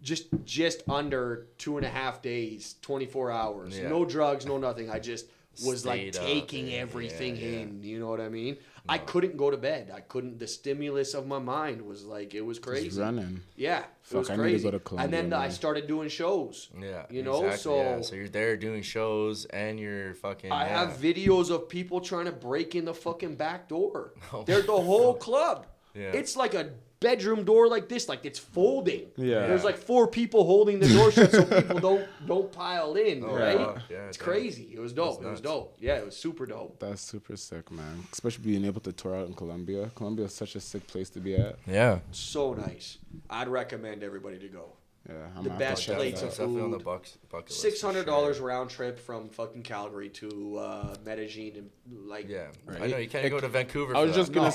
just under 2.5 days, 24 hours. Yeah. No drugs, no nothing. I just was like Stayed up taking and- everything yeah, yeah. in. You know what I mean? I couldn't go to bed. I couldn't. The stimulus of my mind was like it was crazy. Just running. Yeah, Fuck, it was I need to crazy. go to Colombia, and then I man. started doing shows. Yeah. You know, exactly, yeah. so- So you're there doing shows and you're fucking. I yeah. have videos of people trying to break in the fucking back door. Oh They're the whole club. Yeah. It's like a bedroom door like this, like it's folding. Yeah. There's like 4 people holding the door shut so people don't pile in, Oh, right? fuck, yeah, It's damn. crazy. It was dope. That's It was nuts. dope. Yeah, it was super dope. That's super sick, man. Especially being able to tour out in Colombia. Colombia is such a sick place to be at. Yeah. So nice. I'd recommend everybody to go. Yeah, I'm The gonna have to best check plates that of It's definitely on the food. bucket list. for $600 sure. round trip from fucking Calgary to Medellin and like Yeah. Right. I know you can't go to Vancouver. I was for just that. gonna No.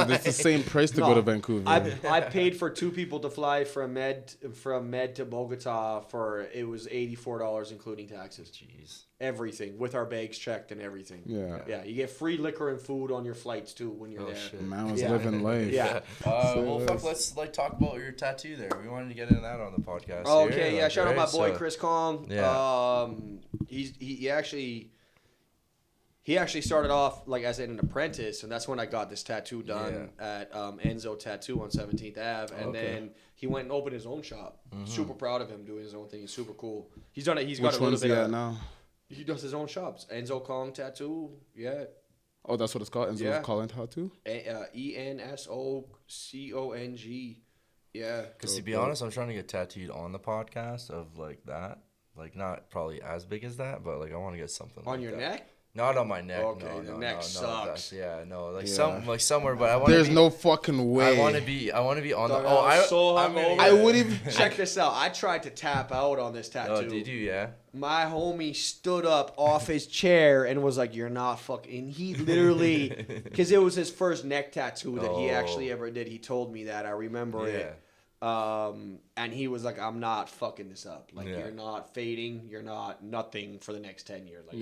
say it's the same price to No. go to Vancouver. I paid for 2 people to fly from Med to Bogota for it was $84 including taxes. Jeez. Everything with our bags checked and everything. yeah. Yeah, you get free liquor and food on your flights too when you're Oh, there. shit. Man was Yeah. living life. Yeah. Well, fuck. So- Let's like talk about your tattoo there. We wanted to get into that on the podcast. Oh, here, okay, yeah. like, Shout out my right? boy So- Chris Kong. Yeah. He actually started off like as an apprentice, and that's when I got this tattoo done at Enzo Tattoo on 17th Ave, and Okay. then he went and opened his own shop. Mm-hmm. Super proud of him doing his own thing. He's super cool. He's done it. He's got Which a little one's bit he of. at now? He does his own shops. Enzo Kong Tattoo. Yeah. Oh, that's what it's called. Enzo's Yeah. calling how to? ENSOCONG. Yeah. Because to be honest, I'm trying to get tattooed on the podcast of like that. Like not probably as big as that, but like I want to get something On like your that. neck? Not on my neck. Okay, no, the no, neck no, sucks. Somewhere, but I want to There's be. no fucking way. I want to be on Dog, the. I would even. Check this out. I tried to tap out on this tattoo. Oh, did you? Yeah. My homie stood up off his chair and was like, "You're not fucking." And he literally, because it was his first neck tattoo that he actually ever did. He told me that. I remember it. And he was like, "I'm not fucking this up. Like, you're not fading. You're not nothing for the next 10 years. Like,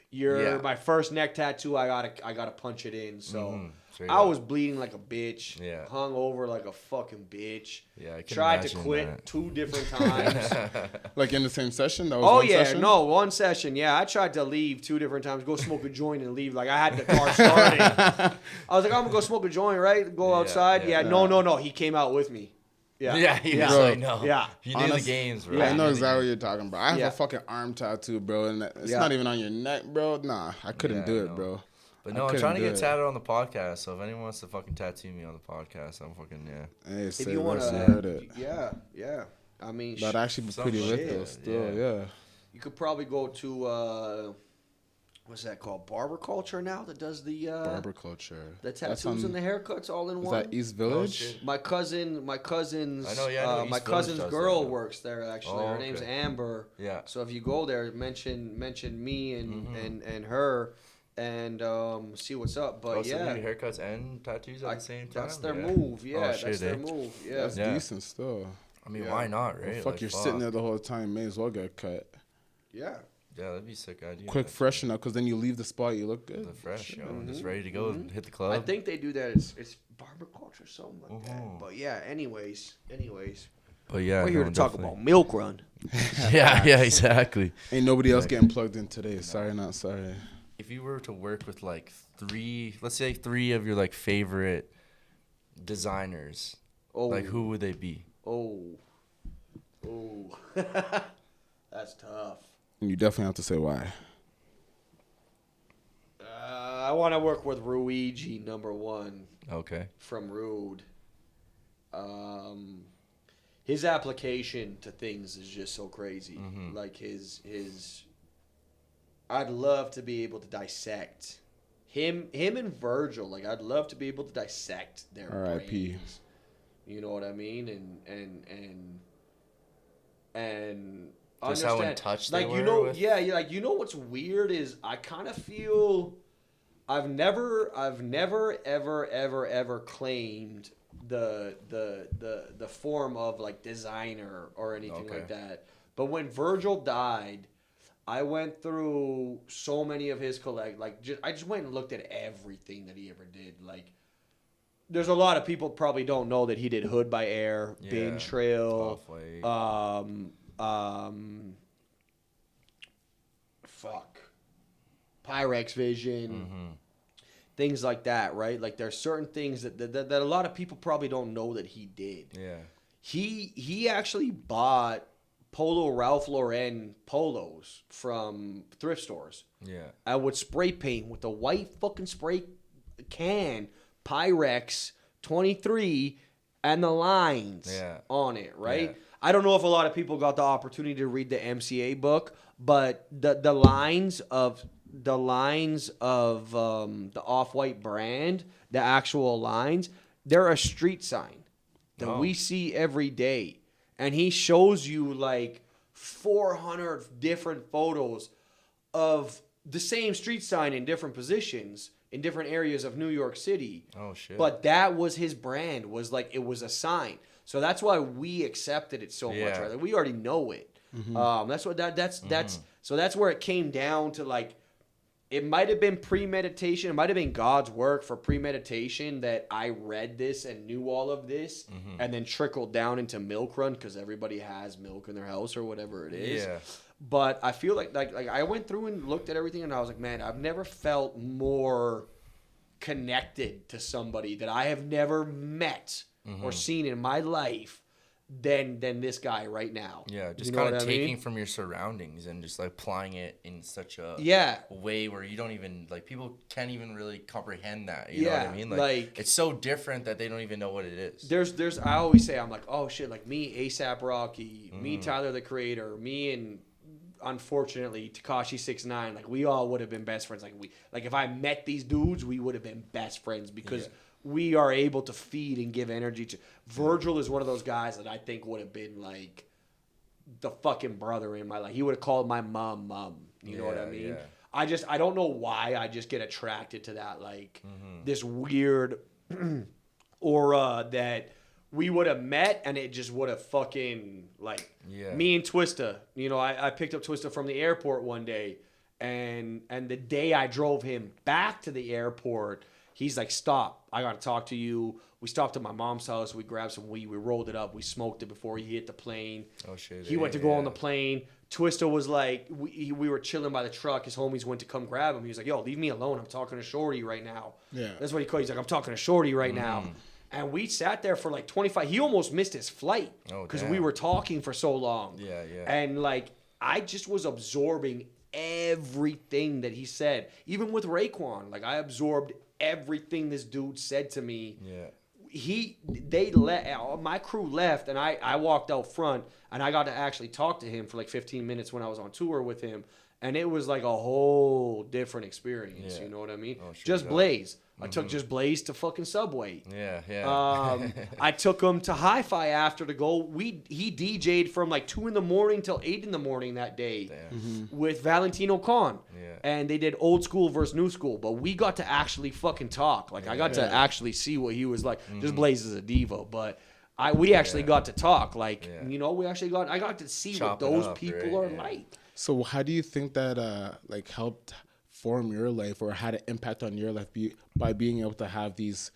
you're my first neck tattoo. I gotta punch it in." So I was bleeding like a bitch. Yeah. Hung over like a fucking bitch. Yeah. I can Tried to imagine quit that. 2 different times. Like in the same session? That was session? No, one session. Yeah, I tried to leave 2 different times. Go smoke a joint and leave. Like I had the car started. I was like, I'm gonna go smoke a joint, right? Go outside. Yeah. No. He came out with me. Yeah. Yeah, he was like, no. Yeah. He knew the games, bro. I know exactly what you're talking about. I have a fucking arm tattoo, bro, and it's not even on your neck, bro. Nah, I couldn't do it, bro. But no, I'm trying to get tatted on the podcast, so if anyone wants to fucking tattoo me on the podcast, I'm fucking, Hey, if you want to, heard it. yeah. I mean, that'd actually be pretty lit, though, still, yeah. You could probably go to, what's that called? Barber Culture now that does the Barber Culture. The tattoos and the haircuts all in is one. Is that East Village? My cousin's I know my cousin's girl works there actually. Her name's Amber. Yeah. So if you go there, mention me and her and see what's up. But so they do haircuts and tattoos at the same time. That's their move. Yeah, that's their move. Yeah. That's decent still. I mean, why not, right? Well, you're sitting there the whole time. May as well get cut. Yeah. Yeah, that'd be a sick idea. Quick freshen up, because then you leave the spot, you look good. The fresh, just ready to go and hit the club. I think they do that. It's barber culture, something like that. But yeah, anyways. But yeah, we're here to talk about milk run. yeah, exactly. Ain't nobody else getting plugged in today. Sorry, not sorry. If you were to work with like 3 of your like favorite designers, like who would they be? That's tough. You definitely have to say why. I want to work with Ruigi, number 1. Okay. From Rude. His application to things is just so crazy. Like his I'd love to be able to dissect him and Virgil. Like I'd love to be able to dissect their R.I.P. brains. You know what I mean? And just how in touch they like were with? like what's weird is I kind of feel I've never ever claimed the form of like designer or anything like that. But when Virgil died, I went through so many of his I just went and looked at everything that he ever did. Like there's a lot of people probably don't know that he did Hood by Air, Bin Trail, Pyrex Vision, things like that, right? Like there's certain things that a lot of people probably don't know that he did. Yeah. He actually bought Polo Ralph Lauren polos from thrift stores. Yeah. I would spray paint with the white fucking spray can, Pyrex 23, and the lines on it, right? Yeah. I don't know if a lot of people got the opportunity to read the MCA book, but the lines of the Off-White brand, the actual lines, they're a street sign that we see every day. And he shows you like 400 different photos of the same street sign in different positions in different areas of New York City. Oh shit. But that was his brand, was like it was a sign. So that's why we accepted it so much, right? Like we already know it. That's so that's where it came down to like it might have been premeditation. It might have been God's work for premeditation that I read this and knew all of this and then trickled down into Milk Run because everybody has milk in their house or whatever it is. Yeah. But I feel like I went through and looked at everything and I was like, man, I've never felt more connected to somebody that I have never met or seen in my life than this guy right now. Yeah, just kind of taking from your surroundings and just like applying it in such a way where you don't even like people can't even really comprehend that. You know what I mean? Like it's so different that they don't even know what it is. There's I always say I'm like, oh shit, like me, ASAP Rocky, me, Tyler the Creator, me and unfortunately, Tekashi 6ix9ine, like we all would have been best friends. Like if I met these dudes, we would have been best friends because we are able to feed and give energy to. Virgil is one of those guys that I think would have been like the fucking brother in my life. He would have called my mom. You know what I mean? Yeah. I don't know why I just get attracted to that, like this weird aura that we would have met and it just would have fucking like me and Twista. You know, I picked up Twista from the airport one day and the day I drove him back to the airport, he's like, stop, I gotta talk to you. We stopped at my mom's house, we grabbed some weed, we rolled it up, we smoked it before he hit the plane. Oh shit. He went to go on the plane. Twista was like, we were chilling by the truck. His homies went to come grab him. He was like, yo, leave me alone. I'm talking to Shorty right now. Yeah. That's what he called. He's like, I'm talking to Shorty right now. And we sat there for like 25. He almost missed his flight because we were talking for so long. Yeah. And like, I just was absorbing everything that he said. Even with Raekwon, like I absorbed everything this dude said to me. Yeah. My crew left and I walked out front and I got to actually talk to him for like 15 minutes when I was on tour with him, and it was like a whole different experience. You know what I mean? Oh, sure, just Blaze. I took just Blaze to fucking Subway. Yeah. I took him to Hi-Fi after to go. He DJ'd from like 2 a.m. till 8 a.m. that day with Valentino Khan. Yeah. And they did old school versus new school. But we got to actually fucking talk. Like I got to actually see what he was like. Just Blaze is a diva, but we actually got to talk. Like, you know, I got to see what those people are like. So how do you think that like helped form your life or had an impact on your life by being able to have these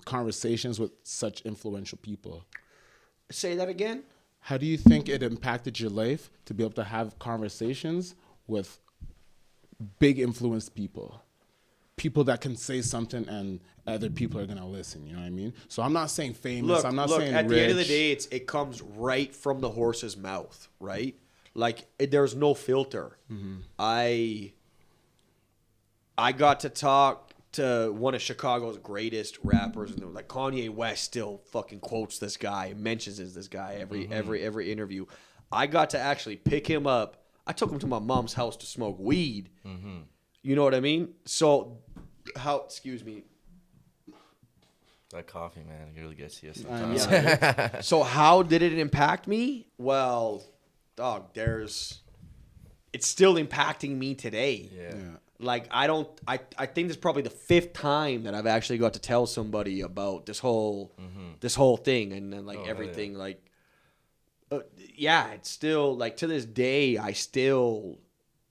conversations with such influential people? Say that again? How do you think it impacted your life to be able to have conversations with big influenced people? People that can say something and other people are going to listen, you know what I mean? So I'm not saying famous, I'm not saying at rich. The end of the day, it comes right from the horse's mouth, right? Like, there's no filter. I got to talk to one of Chicago's greatest rappers, and like Kanye West still fucking quotes this guy, mentions this guy every interview. I got to actually pick him up. I took him to my mom's house to smoke weed. You know what I mean? So, excuse me. That coffee, man, it really gets you sometimes. So how did it impact me? Well, dog, it's still impacting me today. Yeah. Like I think this is probably the 5th time that I've actually got to tell somebody about this whole thing and then like everything like it's still like to this day I still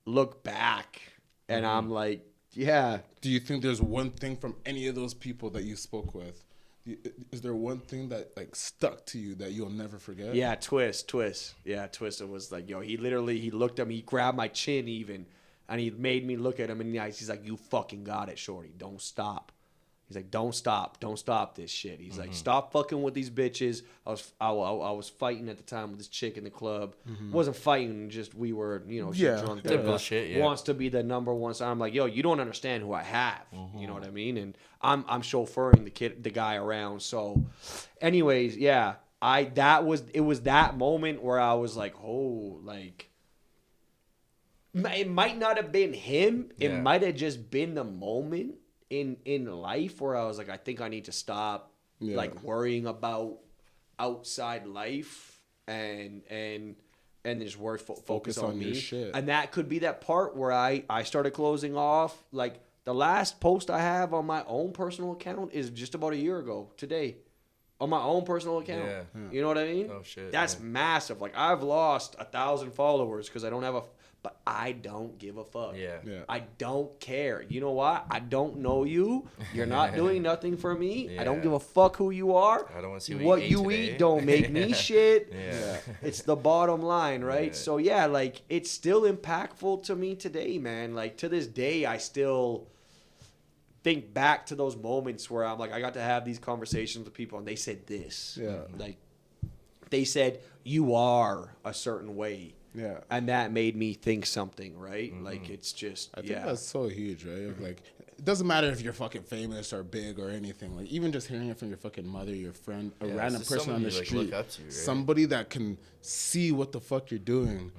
look back and I'm like, yeah. Do you think there's one thing from any of those people that you spoke with? Is there one thing that like stuck to you that you'll never forget? Yeah, Twist. Yeah, Twist. It was like, yo, he looked at me, he grabbed my chin even, and he made me look at him in the eyes. He's like, you fucking got it, shorty. Don't stop. He's like, don't stop this shit. He's like, stop fucking with these bitches. I was fighting at the time with this chick in the club. Wasn't fighting, just we were, you know, drunk. Typical shit. Wants to be the number one. So I'm like, yo, you don't understand who I have. You know what I mean? And I'm chauffeuring the guy around. So, anyways, yeah, it was that moment where I was like, oh, like. It might not have been him. It might have just been the moment in life where I was like, I think I need to stop like worrying about outside life and just focus on me. Shit. And that could be that part where I started closing off. Like the last post I have on my own personal account is just about a year ago today. On my own personal account. Yeah. You know what I mean? Oh shit. That's massive. Like I've lost 1,000 followers because I don't have but I don't give a fuck. Yeah. I don't care. You know what? I don't know you. You're not doing nothing for me. Yeah. I don't give a fuck who you are. I don't want to see what you eat. Don't make me shit. It's the bottom line, right? Yeah. So yeah, like it's still impactful to me today, man. Like to this day, I still think back to those moments where I'm like, I got to have these conversations with people, and they said this. Yeah. Like they said, you are a certain way. Yeah. And that made me think something, right? Like, it's just, I think that's so huge, right? Like, it doesn't matter if you're fucking famous or big or anything. Like, even just hearing it from your fucking mother, your friend, a random person on the street. Look up to, right? Somebody that can see what the fuck you're doing.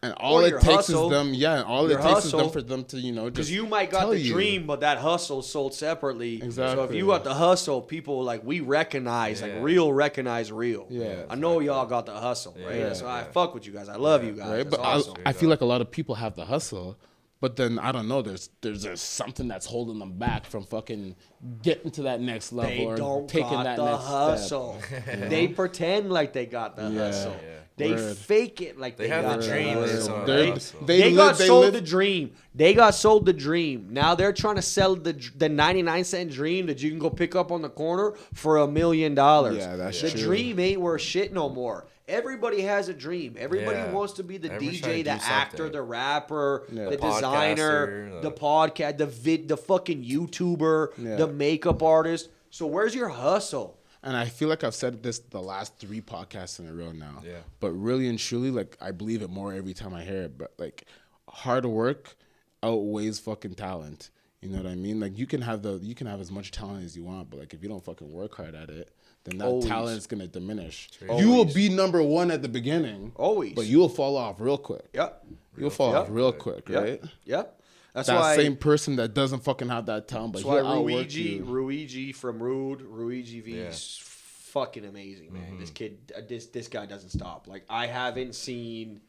And all it takes is them, all it takes is them for them to, you know, just because you might got the dream, but that hustle sold separately. Exactly. So if you got the hustle, people like we recognize, like real recognize real. Yeah. I know y'all got the hustle, right? Yeah. So I fuck with you guys. I love you guys. Right? But awesome. I feel like a lot of people have the hustle, but then I don't know. There's something that's holding them back from fucking getting to that next level They or don't taking got that the next hustle. step. They pretend like they got the hustle. Yeah. They Word. fake it like they have got the the dream. hustle. They got sold the dream. They got sold the dream. Now they're trying to sell the 99-cent dream that you can go pick up on the corner for $1 million. Yeah, that's the true. dream ain't worth shit no more. Everybody has a dream. Everybody wants to be the Everyone's DJ, trying to the do actor, something. the rapper, Yeah. the The designer, podcaster, the podcast, the fucking YouTuber, the makeup artist. So where's your hustle? And I feel like I've said this the last 3 podcasts in a row now. Yeah. But really and truly, like, I believe it more every time I hear it. But, like, hard work outweighs fucking talent. You know what I mean? Like, you can have as much talent as you want, but, like, if you don't fucking work hard at it, then that talent is going to diminish. You will be number 1 at the beginning. Always. But you will fall off real quick. Yep. You'll fall off real quick, right? Yep. That's that why same person that doesn't fucking have that talent, but That's why he'll outwork you. Ruigi from Ruigi V is fucking amazing, man. This kid, this guy doesn't stop. Like, I haven't seen.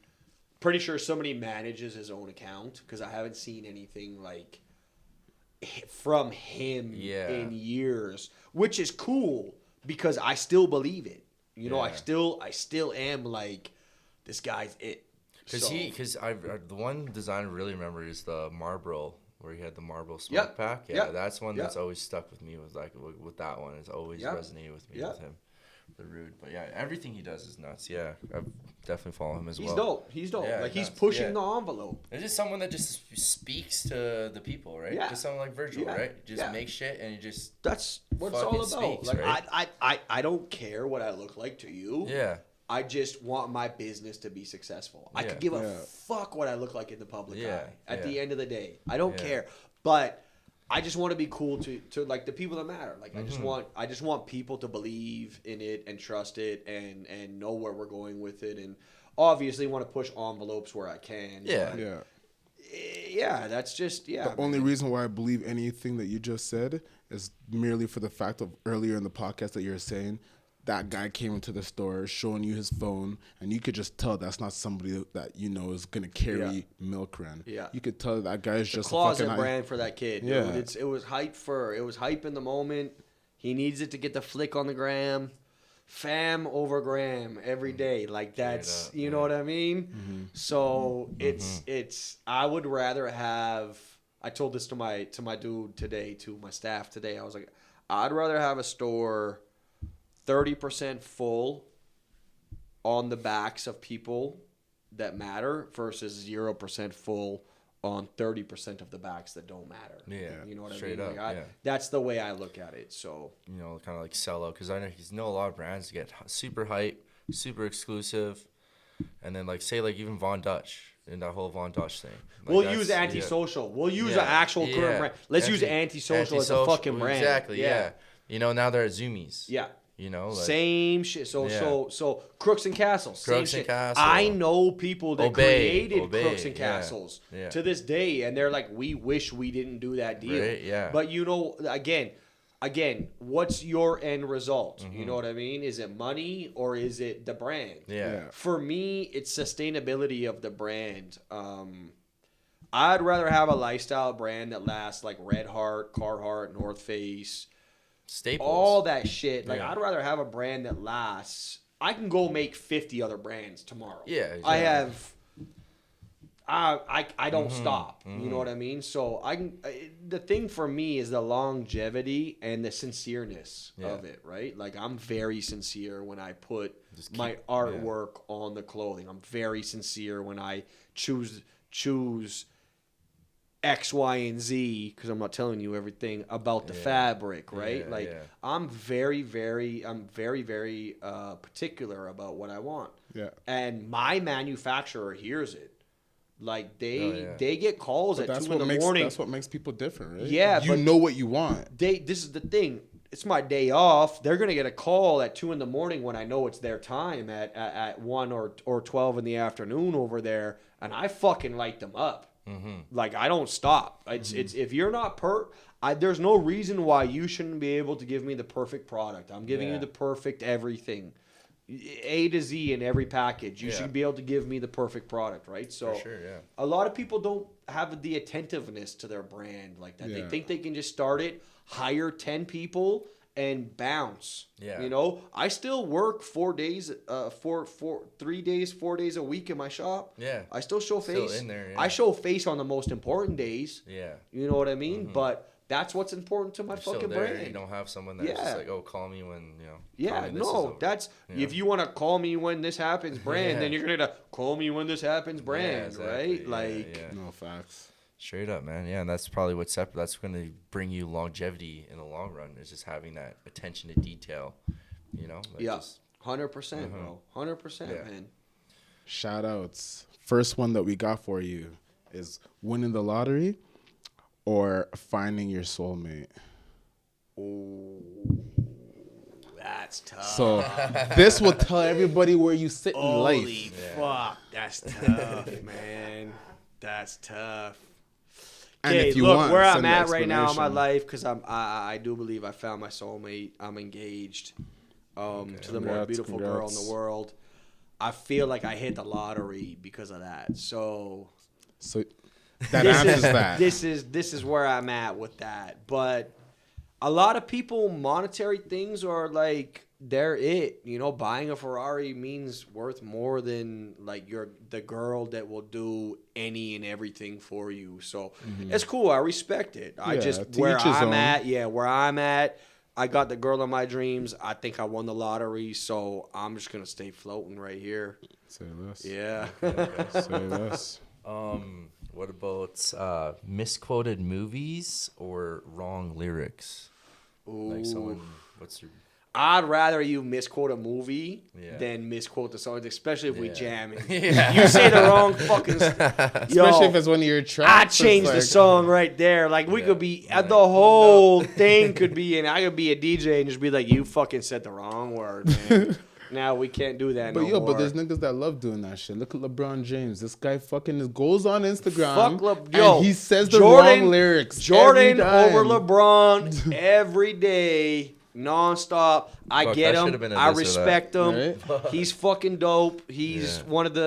Pretty sure somebody manages his own account because I haven't seen anything like from him in years, which is cool because I still believe it. You know, I still am like, this guy's it. Because the one design I really remember is the Marlboro, where he had the Marlboro smoke pack. Yeah, that's one that's always stuck with me. Was like with that one, it's always resonated with me with him. The Rude, but everything he does is nuts. Yeah, I definitely follow him as well. He's dope. Yeah, like he's pushing the envelope. It's just someone that just speaks to the people, right? Yeah. Just someone like Virgil, right? Just make shit and That's what it's all about. Speaks, like right? I don't care what I look like to you. Yeah. I just want my business to be successful. I could give a fuck what I look like in the public eye. At the end of the day, I don't care. But I just want to be cool to like the people that matter. Like I just want people to believe in it and trust it and know where we're going with it, and obviously want to push envelopes where I can. Yeah. Yeah, that's just The only reason why I believe anything that you just said is merely for the fact of earlier in the podcast that you're saying that guy came into the store showing you his phone, and you could just tell that's not somebody that you know is gonna carry milk run. Yeah, you could tell that guy is just closet a fucking brand for that kid. Yeah, dude. It was hype in the moment. He needs it to get the flick on the gram. Fam over gram every day. Like that's you know what I mean? Mm-hmm. So it's I would rather have, I told this to my dude today, to my staff today. I was like, I'd rather have a store 30% full on the backs of people that matter versus 0% full on 30% of the backs that don't matter. Yeah, you know what I mean? straight up, that's the way I look at it. So, you know, kind of like sell out, because I know a lot of brands get super hype, super exclusive, and then like say like even Von Dutch and that whole Von Dutch thing. Like we'll use antisocial. We'll use an actual current brand. Let's use antisocial as a fucking brand. Exactly. Yeah. You know, now they're at Zoomies. Yeah. You know, like, same shit. So Crooks and Castles. Same shit. Castle. I know people that created Crooks and Castles to this day, and they're like, we wish we didn't do that deal. Right, yeah. But you know, again, what's your end result? Mm-hmm. You know what I mean? Is it money or is it the brand? Yeah. For me, it's sustainability of the brand. I'd rather have a lifestyle brand that lasts, like Red Heart, Carhartt, North Face. Staples. All that shit. Like, I'd rather have a brand that lasts. I can go make 50 other brands tomorrow. Yeah. Exactly. I have. I don't stop. You know what I mean? So the thing for me is the longevity and the sincereness of it, right? Like, I'm very sincere when I put my artwork on the clothing. I'm very sincere when I choose X, Y, and Z, because I'm not telling you everything about the fabric, right? I'm very, very particular about what I want. Yeah. And my manufacturer hears it. Like they get calls at 2 in the morning. That's what makes people different, right? Yeah, you know what you want. This is the thing. it's my day off. They're gonna get a call at 2 a.m. when I know it's their time at 1 or 12 in the afternoon over there, and I fucking light them up. Like I don't stop. It's if you're not there's no reason why you shouldn't be able to give me the perfect product. I'm giving you the perfect everything. A to Z in every package. You should be able to give me the perfect product, right? So a lot of people don't have the attentiveness to their brand like that. They think they can just start it, hire 10 people and bounce. You know, I still work 4 days, 3 days, 4 days a week in my shop. I still show face. Still in there, I show face on the most important days. You know what I mean? But that's what's important to my fucking brand. You don't have someone that's just like, oh, call me when, you know. That's if you want to call me when this happens brand, then you're going to call me when this happens brand, right? Like, no facts. Straight up, man. Yeah, and that's probably what's separate. That's going to bring you longevity in the long run, is just having that attention to detail, you know? Like 100%, bro. 100%, man. Shout outs. First one that we got for you is winning the lottery or finding your soulmate. Oh, that's tough. So this will tell everybody where you sit in life. Holy fuck, that's tough, man. That's tough. Okay, look where I'm at right now in my life, because I do believe I found my soulmate. I'm engaged to the most beautiful girl in the world. I feel like I hit the lottery because of that. So that answers that. This is where I'm at with that. But a lot of people, monetary things are like they're it. You know, buying a Ferrari means worth more than like the girl that will do any and everything for you. So it's cool. I respect it. I just where I'm at. I got the girl of my dreams. I think I won the lottery, so I'm just gonna stay floating right here. Say less. Yeah. Okay. Say less. What about misquoted movies or wrong lyrics? Ooh. Like someone, what's your... I'd rather you misquote a movie than misquote the song, especially if we jam it. You say the wrong fucking... Especially if it's one of your tracks. I changed the song right there. Like, we could be... the whole thing could be... And I could be a DJ and just be like, you fucking said the wrong word, man. Now we can't do that no more. But there's niggas that love doing that shit. Look at LeBron James. This guy fucking goes on Instagram and he says the wrong lyrics. Jordan over LeBron every day. Non-stop. I get him. I respect him. Right? He's fucking dope. He's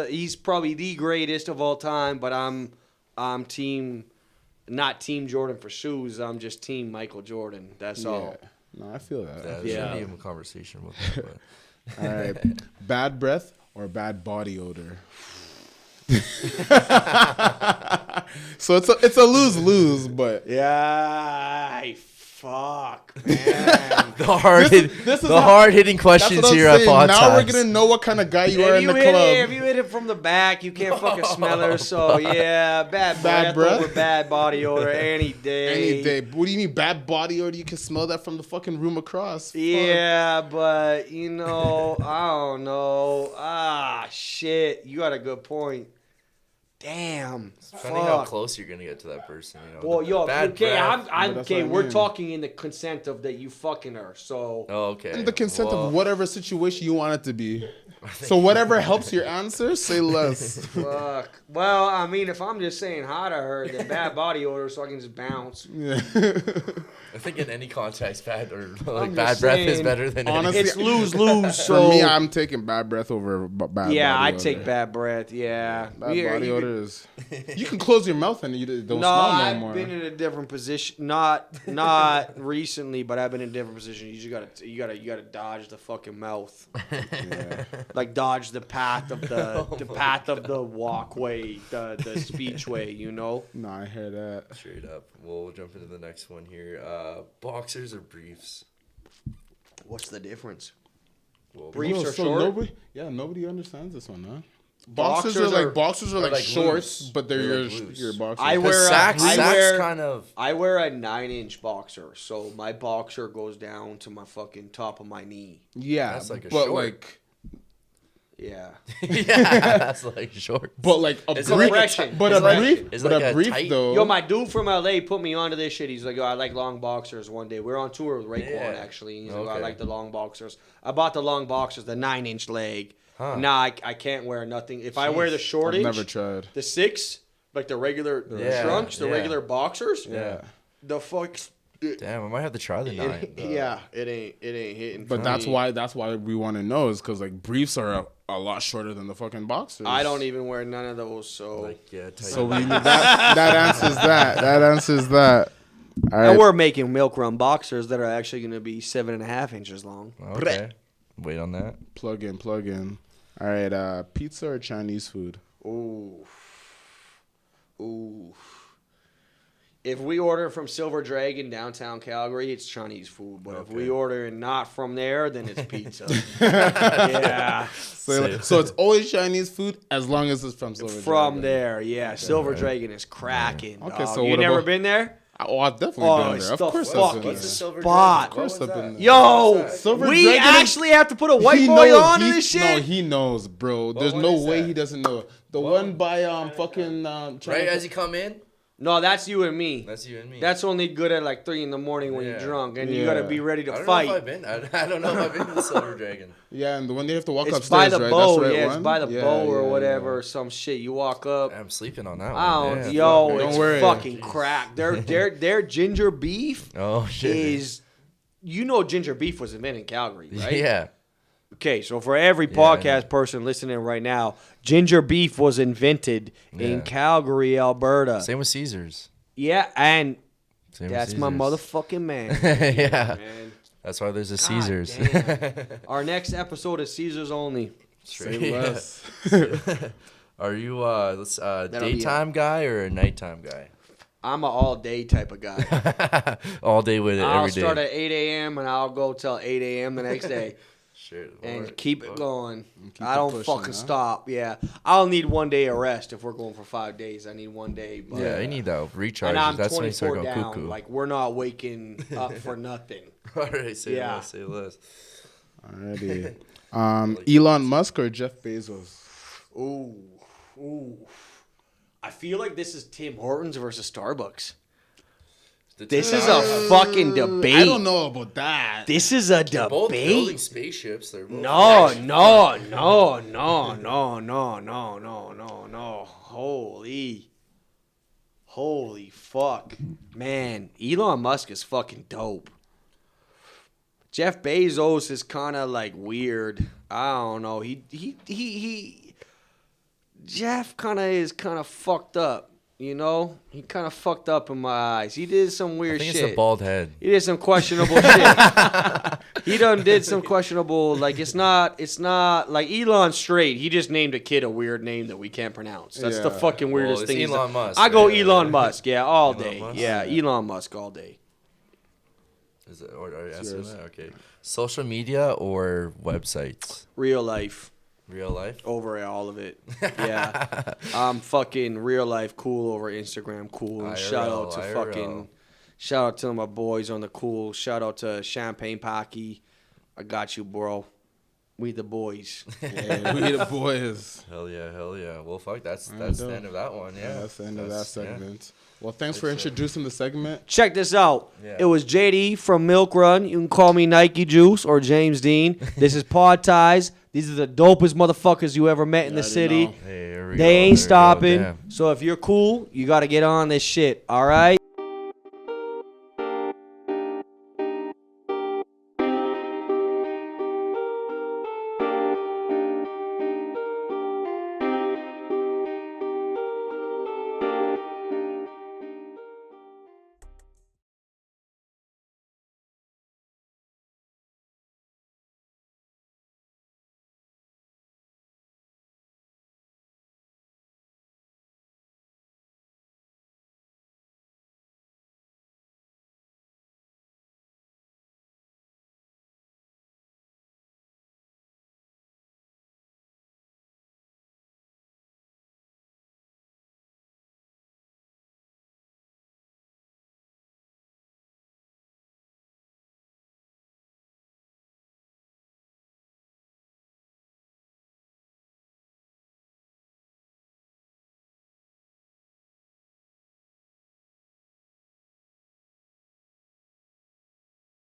he's probably the greatest of all time, but I'm not team Jordan for shoes. I'm just team Michael Jordan. That's all. No, I feel that. That shouldn't be a conversation with him, but. All right. Bad breath or bad body odor? So it's a lose-lose, but fuck, man. The hard-hitting questions here at Podtiez. Now we're gonna know what kind of guy you are in the club. If you hit it from the back, you can't fucking smell her. So bad breath over bad body odor any day. Any day. What do you mean bad body odor? You can smell that from the fucking room across. Yeah, but you know, I don't know. Shit. You got a good point. Damn. Depending how close you're gonna get to that person, you know. Well, I'm okay. We're talking in the consent of that you fucking her. So. Oh, okay. In the consent of whatever situation you want it to be. So whatever helps your answer, say less. Fuck. Well, I mean, if I'm just saying hi to her, then bad body odor, so I can just bounce. Yeah. I think in any context, bad breath is better than honestly. It's lose. So for me, I'm taking bad breath over bad body odor. I'd take bad breath. Yeah. Bad body odor is. You can close your mouth and you don't smell no more. I've been in a different position. Not recently, but I've been in a different position. You gotta dodge the fucking mouth. Yeah. Like dodge the path of the path of the walkway, the speechway, you know? No, I hear that. Straight up. We'll jump into the next one here. Boxers or briefs? What's the difference? Well, briefs are short? Nobody understands this one, huh? Boxers are like shorts, loose, but they're your boxers. I wear kind of. I wear a 9-inch boxer, so my boxer goes down to my fucking top of my knee. Yeah, that's like a but short. like. Yeah. Yeah, that's like short. But like a Is it brief, like a but is a it like- brief, is it but like a a brief tight- though. Yo, my dude from LA put me onto this shit. He's like, yo, I like long boxers one day. We were on tour with Raekwon, Yeah. actually. He's like, Okay. I like the long boxers. I bought the long boxers, the 9-inch leg. Huh. Now I can't wear nothing. If I wear the short I've inch, never tried. the 6, like the regular Yeah, trunks, the yeah. regular boxers, Yeah. the fuck. Damn, I might have to try the 9. Yeah, it ain't hitting. But for that's me. why we want to know is because like briefs are a lot shorter than the fucking boxers. I don't even wear none of those. So Like, yeah, tight. So we that answers that. That answers that. All and right. we're making milk run boxers that are actually going to be 7.5 inches long. Okay. Wait on that. Plug in. All right. Pizza or Chinese food? Ooh. If we order from Silver Dragon downtown Calgary, it's Chinese food. But if we order not from there, then it's pizza. Yeah. So it's always Chinese food as long as it's from Silver From Dragon. there, yeah. Silver Dragon is cracking. Okay, dog. so you what never about- been there? Oh, I've definitely Oh, been it's there. Of the course, fucking I've been What's the there. Silver Spot. Dragon? Of course What was I've been that? there. Yo, Silver we Dragon is- actually have to put a white He boy knows- on he- this shit. No, he knows, bro. There's one no is way that? he doesn't know. The one by fucking Right as you come in? No, that's you and me. That's you and me. That's only good at like 3 a.m. when you're Yeah. drunk, and Yeah. you gotta be ready to I don't fight. know if I've been. I don't know if I've been to the Silver Dragon. Yeah, and the one they have to walk It's upstairs, by the right? bow, That's the right yeah. one? It's by the Yeah, bow or yeah, whatever, some shit. You walk up. I'm sleeping on that one. I don't, yeah. yo, Don't it's worry. fucking crack. Their ginger beef Oh shit. is, you know, ginger beef was invented in Calgary, right? Yeah. Okay, so for every podcast person listening right now, ginger beef was invented in Yeah. Calgary, Alberta. Same with Caesars. Yeah, and Same that's with my Caesars. motherfucking man. Yeah. Man. That's why there's a God Caesars. damn. Our next episode is Caesars only. Say Yeah. less. Are you be daytime guy or a nighttime guy? I'm an all-day type of guy. All day with it, I'll every day. start at 8 a.m. and I'll go till 8 a.m. the next day. Shit, And Lord. keep it going. keep I it don't pushing, fucking huh? stop. Yeah, I'll need 1 day of rest if we're going for 5 days. I need 1 day. But Yeah, you need that recharge. and I'm That's when you start 24 going down. cuckoo. Like we're not waking up for nothing. All right, say Yeah. less, say less. Alrighty. Elon Musk or Jeff Bezos? Ooh. I feel like this is Tim Hortons versus Starbucks. The This two is guys a fucking debate. I don't know about that. This is a are both building debate. spaceships. They're both No. Holy fuck. Man, Elon Musk is fucking dope. Jeff Bezos is kind of like weird. I don't know. Jeff is kind of fucked up. You know, he kind of fucked up in my eyes. He did some I weird think shit. it's a bald head. He did some questionable shit. He done did some questionable, like it's not like Elon straight. He just named a kid a weird name that we can't pronounce. That's the Yeah. fucking weirdest it's thing. he's Elon done. Musk, I go yeah. Elon Musk, yeah, all Elon day. Musk? Yeah, Elon Musk all day. Is it, or are you asking that? Okay. Social media or websites? Real life Real life? over all of it. Yeah. I'm fucking real life cool over Instagram cool. And shout out to IRL. shout out to my boys on the cool. Shout out to Champagne Pocky. I got you, bro. We the boys. Yeah, we the boys. Hell yeah. Well, fuck, that's Alright, the dope. end of that one, yeah. That's the end of that yeah. segment. Well, thanks for introducing the segment. Check this out. Yeah. It was JD from Milk Run. You can call me Nike Juice or James Dean. This is Podtiez. These are the dopest motherfuckers you ever met in the already city. know. Hey, here we They go, ain't there we go, stopping. damn. So if you're cool, you got to get on this shit. All right?